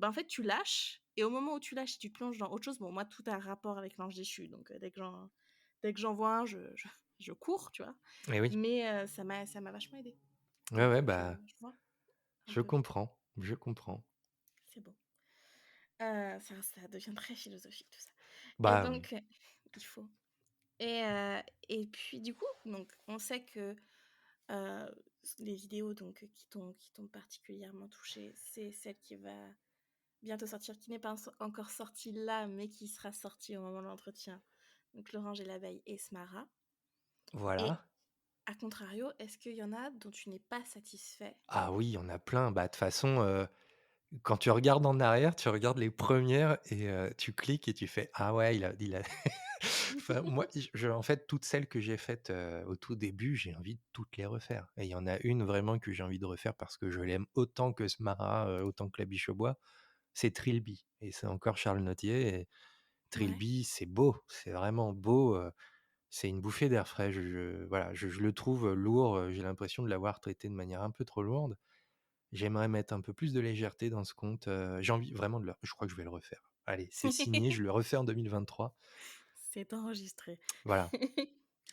en fait, tu lâches, et au moment où tu lâches et tu te plonges dans autre chose, bon, moi, tout a un rapport avec l'ange déchu, donc dès que j'en vois un, je cours, tu vois? Eh oui. Mais ça m'a vachement aidée, Ouais, donc ouais, bah, je vois un je peu, comprends, je comprends. c'est beau. Ça devient très philosophique tout ça, et Bah, oui. donc il faut, et puis du coup, donc on sait que, les vidéos donc qui t'ont particulièrement touchée, c'est celle qui va bientôt sortir, qui n'est pas encore sortie là, mais qui sera sortie au moment de l'entretien, donc L'Orange et l'abeille et Smara, et Voilà. à contrario, est-ce qu'il y en a dont tu n'es pas satisfait? Ah oui, il y en a plein. Bah, de toute façon, quand tu regardes en arrière, tu regardes les premières, et tu cliques et tu fais: «Ah ouais, il a» enfin moi, en fait, toutes celles que j'ai faites, au tout début, j'ai envie de toutes les refaire, et il y en a une vraiment que j'ai envie de refaire parce que je l'aime autant que Smara, autant que La Biche au bois, c'est Trilby, et c'est encore Charles Nodier, et Ouais. Trilby, c'est beau, c'est vraiment beau, c'est une bouffée d'air frais. Voilà, je le trouve lourd, j'ai l'impression de l'avoir traité de manière un peu trop lourde. J'aimerais mettre un peu plus de légèreté dans ce conte, j'ai envie vraiment je crois que je vais le refaire. Allez, c'est signé, je le refais en 2023. C'est enregistré. Voilà,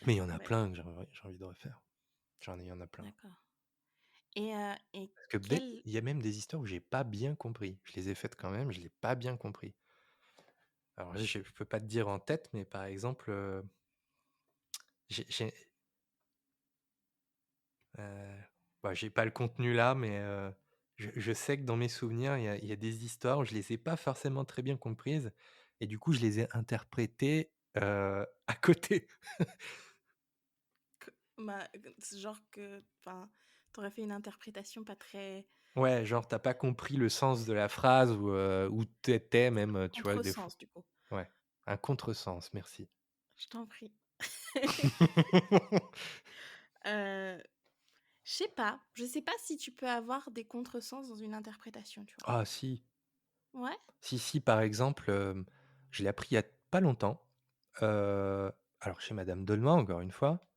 mais il y en a Ouais, plein que j'ai envie de refaire. Il y en a plein. d'accord, et Parce que quel il y a même des histoires où j'ai pas bien compris. Je les ai faites quand même, je l'ai pas bien compris. Alors je peux pas te dire en tête, mais par exemple, j'ai heu, bah, j'ai pas le contenu là, mais je sais que dans mes souvenirs, il y a des histoires où je les ai pas forcément très bien comprises, et du coup, je les ai interprétées, à côté. Bah, c'est genre que, enfin, t'aurais fait une interprétation pas très Ouais, genre tu pas compris le sens de la phrase ou tu même, tu vois, des fois contresens, du coup. ouais, un contresens, merci. Je t'en prie. Heu, je sais pas si tu peux avoir des contresens dans une interprétation, tu vois? Ah si, Ouais? si, par exemple, je l'ai appris il y a pas longtemps, heu, alors chez madame Dolma encore une fois.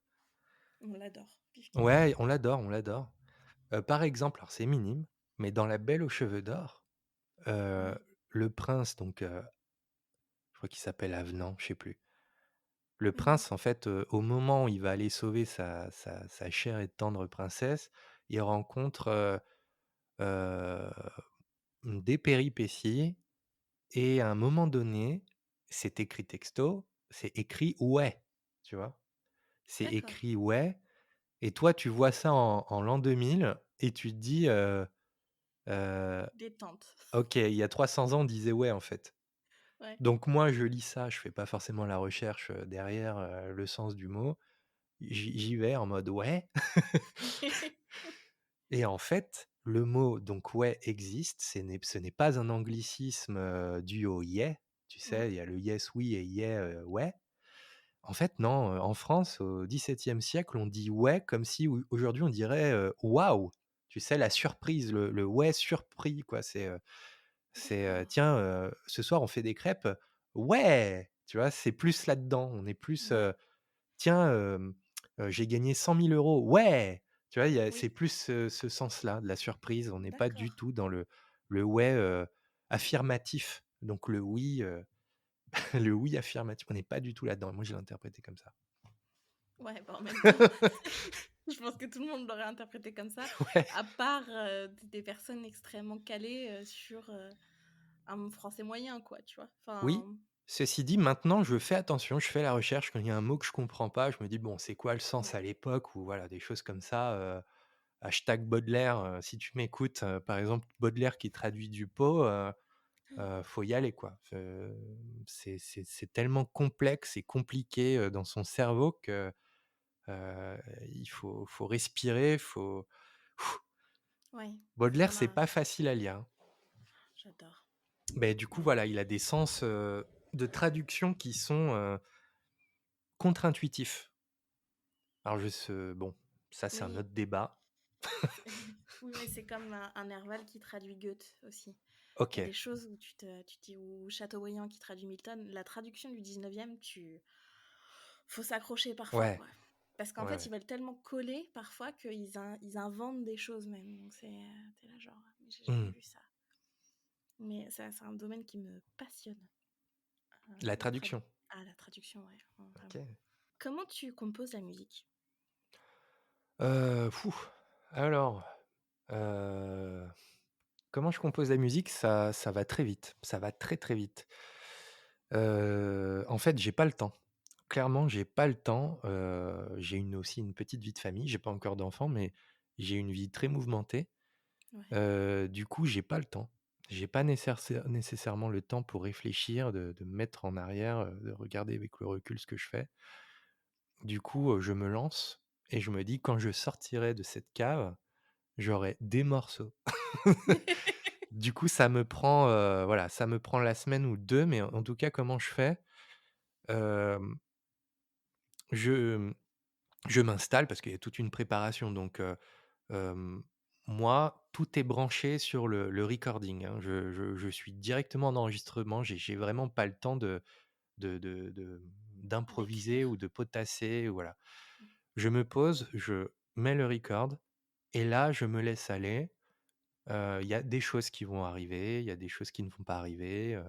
On l'adore, vive Camille. Ouais, on l'adore. Par exemple, alors c'est minime, mais dans La Belle aux cheveux d'or, heu, Ouais. le prince donc, je crois qu'il s'appelle Avenant, je sais plus. Le Mmh. prince en fait, au moment où il va aller sauver sa chère et tendre princesse, il rencontre, heu, des péripéties et à un moment donné, c'est écrit texto, c'est écrit «ouais», tu vois? C'est D'accord. écrit «ouais» et toi tu vois ça en l'an 2000 et tu te dis, heu: Détente. «OK, il y a 300 ans on disait "ouais" en fait». Ouais. Donc moi je lis ça, je fais pas forcément la recherche, derrière, le sens du mot. J'y vais en mode: «Ouais» et en fait, le mot donc «ouais» existe, ce n'est pas un anglicisme, dû au «yeah», tu Mmh. sais? Il y a le «yes, oui» et «yeah, ouais». En fait non, en France au XVIIe siècle, on dit «ouais» comme si aujourd'hui on dirait, «waouh», tu sais? La surprise, le «ouais» surpris quoi, D'accord. «Tiens, ce soir on fait des crêpes?» «Ouais!» Tu vois? C'est plus là-dedans, on est plus, Ouais. «Tiens, j'ai gagné 100 000 €, ouais!» Tu vois? C'est Oui. plus ce sens-là, de la surprise. On n'est pas du D'accord. tout dans le «ouais», affirmatif. Donc le «oui», le «oui» affirmatif, on n'est pas du tout là-dedans. Moi, je l'ai interprété comme ça. Ouais, bah, en même temps, je pense que tout le monde l'aurait interprété comme ça, Ouais, à part, des personnes extrêmement calées, sur, un français moyen, quoi, tu vois? oui. Enfin, Ceci dit, maintenant, je fais attention, je fais la recherche. Quand il y a un mot que je comprends pas, je me dis: «Bon, c'est quoi le sens ouais. à l'époque?» ou voilà, des choses comme ça, hashtag Baudelaire, si tu m'écoutes, par exemple, Baudelaire qui traduit Dupont, faut y aller quoi. C'est tellement complexe et compliqué, dans son cerveau que, il faut respirer, faut Ouais, ça Baudelaire, c'est m'a pas facile à lire, hein. j'adore. Beh, du coup, Ouais. voilà, il a des sens, de traduction qui sont, contre-intuitifs. Alors bon, ça c'est un Oui, autre débat. c'est oui, mais c'est comme un Nerval qui traduit Goethe aussi. Il y a OK, des choses où tu te dis ou Chateaubriand qui traduit Milton, la traduction du 19e, faut s'accrocher parfois, ouais, quoi. Parce qu'en ouais, fait, ils ouais. veulent tellement coller parfois ils inventent des choses même. Donc tu là genre: «Mais j'ai jamais Mmh. vu ça». Mais ça, c'est un domaine qui me passionne, La la trad traduction. la traduction, ouais, vraiment. OK. Comment tu composes la musique? Fou, alors, heu comment je compose la musique? Ça va très vite, ça va très, très vite. En fait, j'ai pas le temps. Clairement, j'ai pas le temps, j'ai aussi une petite vie de famille. J'ai pas encore d'enfant, mais j'ai une vie très mouvementée. Ouais. Du coup, j'ai pas le temps. J'ai pas nécessairement le temps pour réfléchir, de me mettre en arrière, de regarder avec le recul ce que je fais. Du coup, je me lance et je me dis: «Quand je sortirai de cette cave, j'aurai des morceaux». Du coup, ça me prend, voilà, ça me prend la semaine ou 2, mais en tout cas, comment je fais? Hem, je je m'installe parce qu'il y a toute une préparation donc hem, moi, tout est branché sur le recording, hein. Je suis directement en enregistrement, j'ai vraiment pas le temps de d'improviser ou D'écrire. de potasser, voilà. Je me pose, je mets le record et là, je me laisse aller. Il y a des choses qui vont arriver, il y a des choses qui ne vont pas arriver,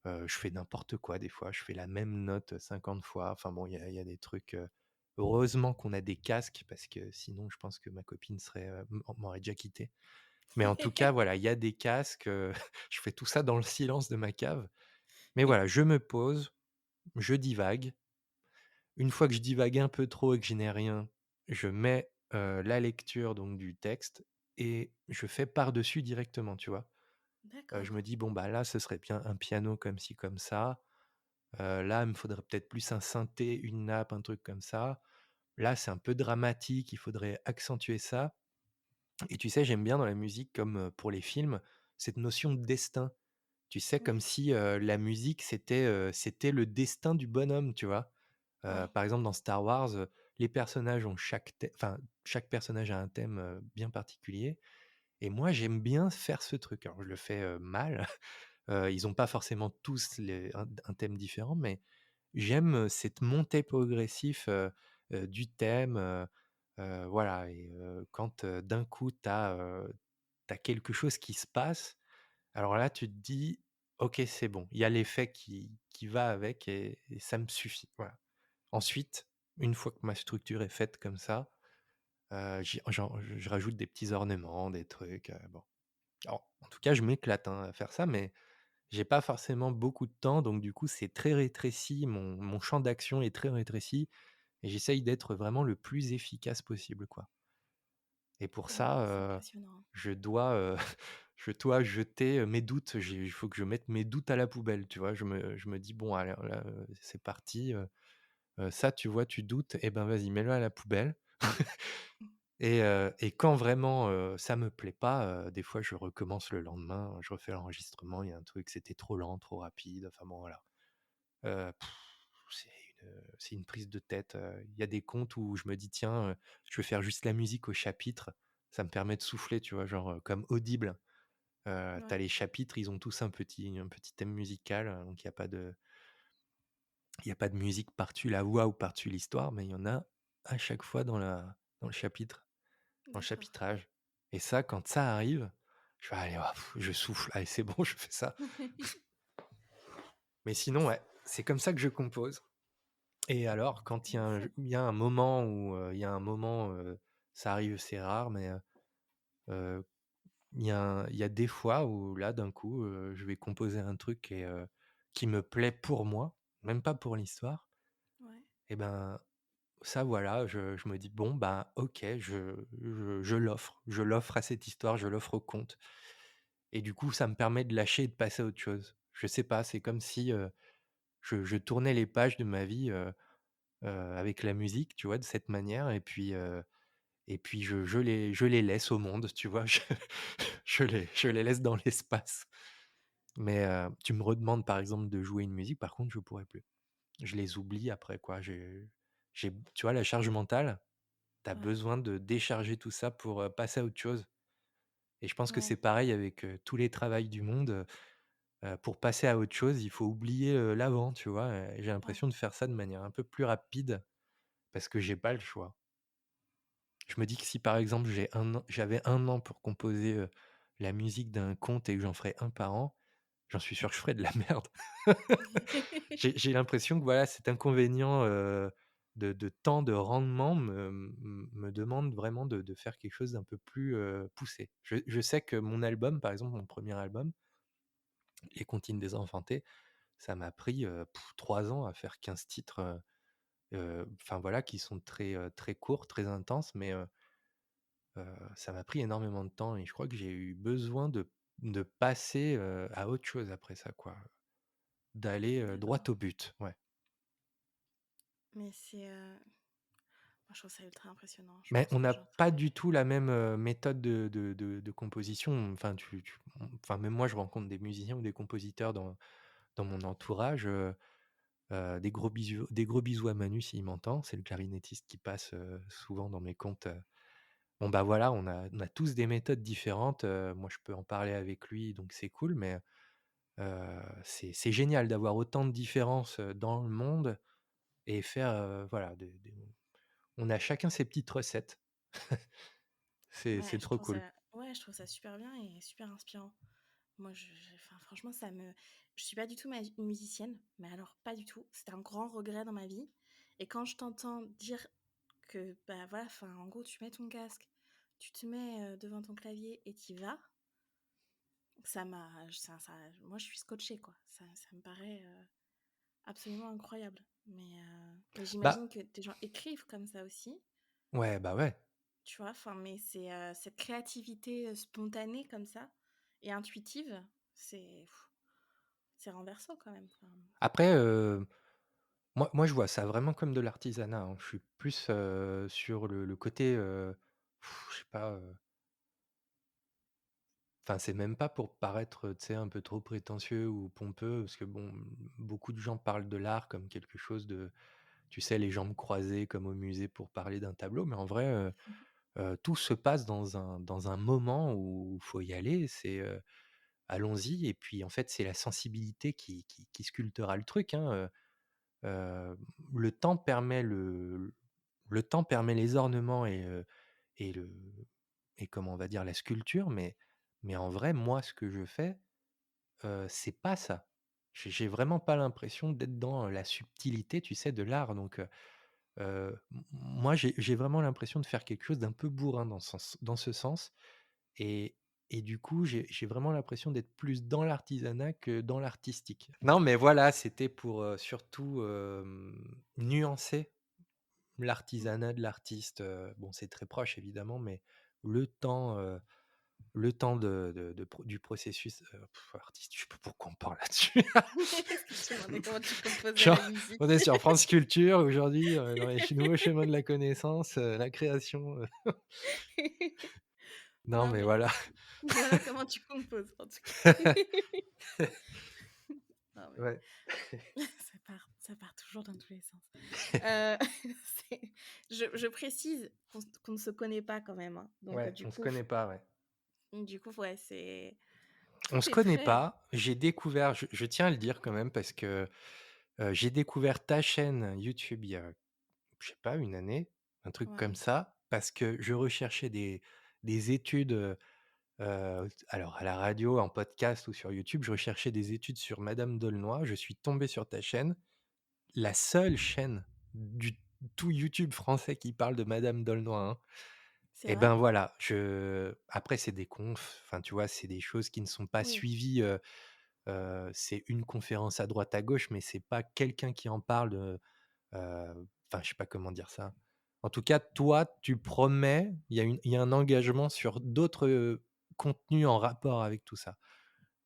je fais n'importe quoi des fois, je fais la même note 50 fois. Enfin bon, il y a des trucs, heureusement qu'on a des casques parce que sinon je pense que ma copine m'aurait déjà quitté. Mais en tout cas, voilà, il y a des casques, je fais tout ça dans le silence de ma cave. Mais voilà, je me pose, je divague. Une fois que je divague un peu trop et que je n'ai rien, je mets, la lecture donc du texte et je fais par-dessus directement, tu vois? Je D'accord. me dis: «Bon, bah, là, ce serait bien un piano comme ci, comme ça. Là, il me faudrait peut-être plus un synthé, une nappe, un truc comme ça. là, c'est un peu dramatique, il faudrait accentuer ça. Et tu sais, j'aime bien dans la musique, comme, pour les films, cette notion de destin. Tu sais, comme Ouais, si, la musique, c'était le destin du bonhomme, tu vois? ouais, Par exemple, dans Star Wars, les personnages ont chaque personnage a un thème, bien particulier et moi, j'aime bien faire ce truc. Alors je le fais, mal, ils ont pas forcément tous un thème différent, mais j'aime, cette montée progressive, du thème, voilà et quand, d'un coup, tu as quelque chose qui se passe, alors là, tu te dis: «OK, c'est bon, il y a l'effet qui va avec et ça me suffit», voilà. Ensuite, une fois que ma structure est faite comme ça, je rajoute des petits ornements, des trucs, bon. Alors, en tout cas, je m'éclate, hein, à faire ça, mais j'ai pas forcément beaucoup de temps, donc du coup, c'est très rétréci, mon champ d'action est très rétréci et j'essaye d'être vraiment le plus efficace possible, quoi. Et pour ça, c'est impressionnant. je dois, je dois jeter, mes doutes. Il faut que je mette mes doutes à la poubelle, tu vois? Je me dis: «Bon allez, là, c'est parti, ça, tu vois, tu doutes, et ben, vas-y, mets-le à la poubelle». Et quand vraiment, ça me plaît pas, des fois, je recommence le lendemain, je refais l'enregistrement, il y a un truc, c'était trop lent, trop rapide, enfin bon, voilà. Heu, c'est une prise de tête, il y a des comptes où je me dis: «Tiens, je vais faire juste la musique au chapitre». Ça me permet de souffler, tu vois? Genre, comme Audible, tu Ouais, les chapitres, ils ont tous un petit thème musical, donc il y a pas de musique par-dessus la voix ou par-dessus l'histoire, mais il y en a à chaque fois dans le chapitre, dans le d'accord. chapitrage et ça, quand ça arrive, je fais: «Allez, je souffle, allez, c'est bon, je fais ça». Mais sinon, ouais, c'est comme ça que je compose. Et alors, quand C'est fou. il y a un moment où, ça arrive, c'est rare, mais heu, il y a des fois où là, d'un coup, je vais composer un truc qui me plaît pour moi, même pas pour l'histoire Ouais, et ben, ça voilà, je me dis: «Bon, bah, OK, je l'offre à cette histoire, je l'offre au conte» et du coup, ça me permet de lâcher et de passer à autre chose. Je sais pas, c'est comme si, je tournais les pages de ma vie, avec la musique, tu vois, de cette manière et puis je les laisse au monde, tu vois? Je les laisse dans l'espace. Mais tu me redemandes, par exemple, de jouer une musique, par contre, je pourrais plus. Je les oublie après, quoi. Tu vois, la charge mentale, tu as ouais, besoin de décharger tout ça pour, passer à autre chose et je pense que ouais, c'est pareil avec, tous les travails du monde, pour passer à autre chose, il faut oublier, l'avant, tu vois? Et j'ai ouais, l'impression de faire ça de manière un peu plus rapide parce que j'ai pas le choix. Je me dis que si par exemple j'avais 1 an pour composer, la musique d'un conte et que j'en ferais un par an, j'en suis sûr que je ferais de la merde. J'ai l'impression que voilà, cet inconvénient, de temps, de rendement me demande vraiment de faire quelque chose d'un peu plus, poussé. Je sais que mon album, par exemple, mon premier album, Les Comptines désenfantées, ça m'a pris, 3 ans à faire 15 titres, enfin voilà, qui sont très courts, très intenses, mais ça m'a pris énormément de temps et je crois que j'ai eu besoin de passer, à autre chose après ça, quoi. D'aller, droit d'accord. au but, ouais. Mais c'est, moi, je trouve ça ultra impressionnant. Je Mais pense on que n'a j'en pas serais du tout la même, méthode de composition. Enfin, enfin, même moi, je rencontre des musiciens ou des compositeurs dans mon entourage, des gros bisous à Manu s'il m'entend. C'est le clarinettiste qui passe, souvent dans mes comptes. Bon, bah, voilà, on a tous des méthodes différentes, moi, je peux en parler avec lui, donc c'est cool, mais c'est génial d'avoir autant de différences, dans le monde et faire, voilà, des on a chacun ses petites recettes. C'est ouais, je trop trouve cool. ça ouais, je trouve ça super bien et super inspirant. Moi, enfin, franchement, je suis pas du tout musicienne, mais alors pas du tout. C'était un grand regret dans ma vie. Et quand je t'entends dire que, bah voilà, enfin, en gros, tu mets ton casque, tu te mets devant ton clavier et t'y vas, moi, je suis scotchée, quoi. Ça me paraît absolument incroyable. Mais Bah, j'imagine que des gens écrivent comme ça aussi, ouais, bah, ouais. tu vois. Enfin, mais c'est cette créativité spontanée comme ça et intuitive, c'est renversant quand même. Enfin, Après, moi, je vois ça vraiment comme de l'artisanat, hein. Je suis plus, sur le côté, je sais pas, enfin, c'est même pas pour paraître, tu sais, un peu trop prétentieux ou pompeux, parce que bon, beaucoup de gens parlent de l'art comme quelque chose de, tu sais, les jambes croisées comme au musée pour parler d'un tableau, mais en vrai, Mmh. tout se passe dans un moment où il faut y aller. C'est, allons-y, et puis, en fait, c'est la sensibilité qui sculptera le truc, hein, heu, le temps permet le temps permet les ornements et le et comment on va dire? La sculpture, mais en vrai, moi, ce que je fais, c'est pas ça. J'ai vraiment pas l'impression d'être dans la subtilité, tu sais, de l'art, donc moi, j'ai vraiment l'impression de faire quelque chose d'un peu bourrin dans ce sens, et du coup, j'ai vraiment l'impression d'être plus dans l'artisanat que dans l'artistique. Non, mais voilà, c'était pour, surtout, nuancer Mmh. l'artisanat de l'artiste, bon, c'est très proche évidemment, mais le temps, heu, le temps de pro du processus, artiste, je sais pas pourquoi on parle là-dessus. Parce que tu demandais comment tu composais Genre, la musique. on est sur France Culture aujourd'hui, dans les nouveaux chemins de la connaissance, la création, non, Non, mais mais voilà. voilà comment tu composes, en tout cas. Non, mais Ouais. ça part toujours dans tous les sens. Heu, c'est je précise qu'on ne se connaît pas quand même, hein, donc Ouais, on se connaît pas, ouais. ouais, c'est On tout se est connaît très pas. J'ai découvert, je tiens à le dire quand même parce que, j'ai découvert ta chaîne YouTube il y a, je sais pas, une année, un truc comme ouais, ça, parce que je recherchais des études, alors à la radio, en podcast ou sur YouTube, je recherchais des études sur Madame D'aulnoy. Je suis tombé sur ta chaîne, la seule chaîne du tout YouTube français qui parle de Madame D'aulnoy, hein. c'est Et vrai? ben voilà, après c'est des confs, enfin tu vois, c'est des choses qui ne sont pas Oui, suivies, c'est une conférence à droite à gauche, mais c'est pas quelqu'un qui en parle, enfin je sais pas comment dire ça. En tout cas, toi, tu promets, il y a un engagement sur d'autres, contenus en rapport avec tout ça.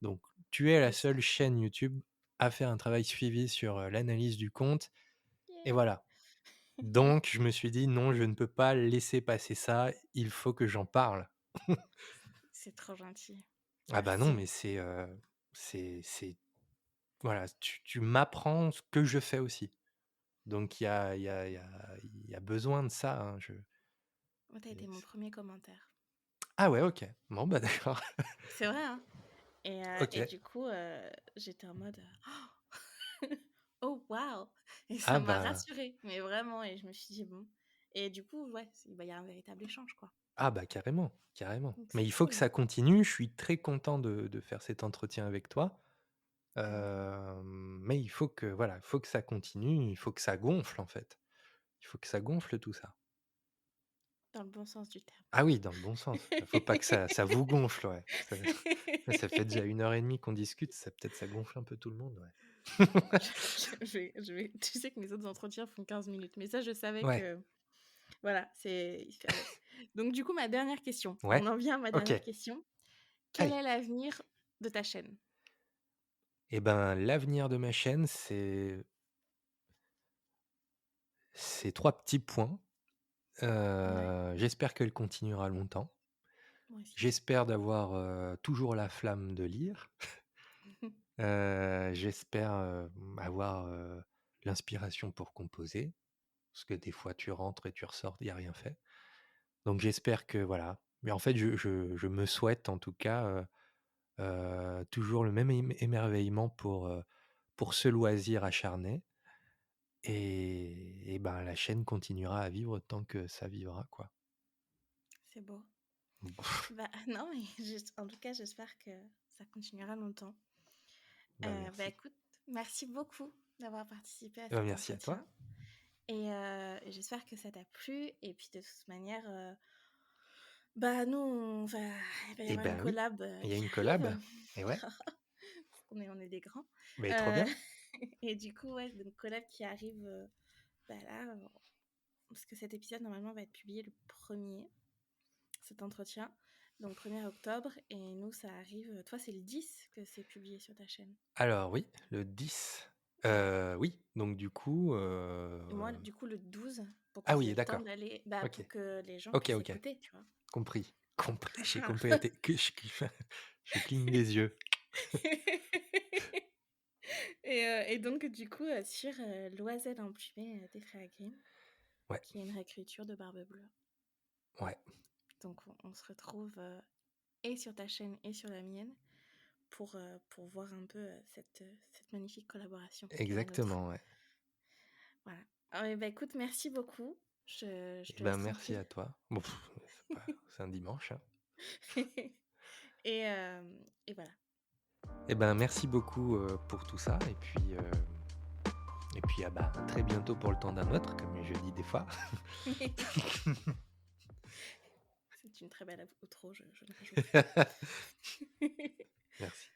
Donc tu es la seule j'espère. chaîne YouTube à faire un travail suivi sur, l'analyse du compte, et Yeah. voilà. Donc je me suis dit: «Non, je ne peux pas laisser passer ça, il faut que j'en parle». C'est trop gentil. Ah bah non, Merci. mais c'est voilà, tu m'apprends ce que je fais aussi. Donc il y a besoin de ça, hein, Ouais, tu été mon c'est premier commentaire. ah ouais, OK. Bon, bah, d'accord. C'est vrai, hein? Et OK. du coup, j'étais en mode, «Oh waouh!» et ça Ah m'a bah rassurée, mais vraiment, et je me suis dit: «Bon», et du coup, ouais, il y a un véritable échange, quoi. carrément, carrément. Donc Mais c'est il faut que cool. ça continue. Je suis très content de faire cet entretien avec toi. Ah bah, Mais il faut que, voilà, il faut que ça continue, il faut que ça gonfle, en fait. Il faut que ça gonfle tout ça. dans le bon sens du terme. Ah oui, dans le bon sens. Il faut pas que ça vous gonfle, ouais. Ça fait déjà 1 heure et demie qu'on discute, ça gonfle un peu tout le monde, ouais. Bon, je vais tu sais que mes autres entretiens font 15 minutes, mais ça, je savais Ouais, que voilà, il fallait. Donc du coup, ma dernière question, on ouais, en vient à ma OK, dernière question. Quel allez. est l'avenir de ta chaîne? Et ben, l'avenir de ma chaîne, c'est 3 petits points. Ouais, J'espère qu'elle continuera longtemps. moi aussi. J'espère d'avoir, toujours la flamme de lire. J'espère, avoir, l'inspiration pour composer, parce que des fois tu rentres et tu ressors, il y a rien fait. Donc j'espère que voilà, mais en fait je me souhaite en tout cas, toujours le même émerveillement pour ce loisir acharné, et ben, la chaîne continuera à vivre tant que ça vivra, quoi. C'est beau. Bah, non, mais en tout cas, j'espère que ça continuera longtemps. Bah, Bah, merci. écoute, merci beaucoup d'avoir participé à Bah, cet merci à toi. entretien, j'espère que ça t'a plu, et puis de toute manière, bah, nous, il va y Et avoir une ben oui, collab, il y a qui une collab. arrive. Et ouais, Parce qu'on est des grands. mais trop Heu bien. et du coup, ouais, donc collab qui arrive, bah, là, parce que cet épisode normalement va être publié le 1er, cet entretien, donc 1er octobre, et nous ça arrive, toi c'est le 10 que c'est publié sur ta chaîne? Alors oui, le 10, Oui, donc du coup, Et moi, du coup, le 12, pour que ah vous ayez oui, le temps d'accord. d'aller, OK. pour que les gens OK, puissent OK. écouter, tu vois. Compris. Compris, j'ai compris que je cligne des yeux. Et donc, du coup, sur L'Oiselle emplumée des frères Grimm, Ouais, qui est une réécriture de Barbe Bleue. ouais, Donc, on se retrouve et sur ta chaîne et sur la mienne pour voir un peu cette magnifique collaboration qui est la nôtre. exactement, ouais. Voilà. Ah, et bah, écoute, merci beaucoup. Je Et te ben, laisse merci tranquille. à toi. Bon, c'est un dimanche, hein. Et, et voilà. Et ben, merci beaucoup, pour tout ça et puis, ah bah, à très bientôt pour le temps d'un autre, comme je dis des fois. C'est une très belle outro, je ne rajoute rien. Merci.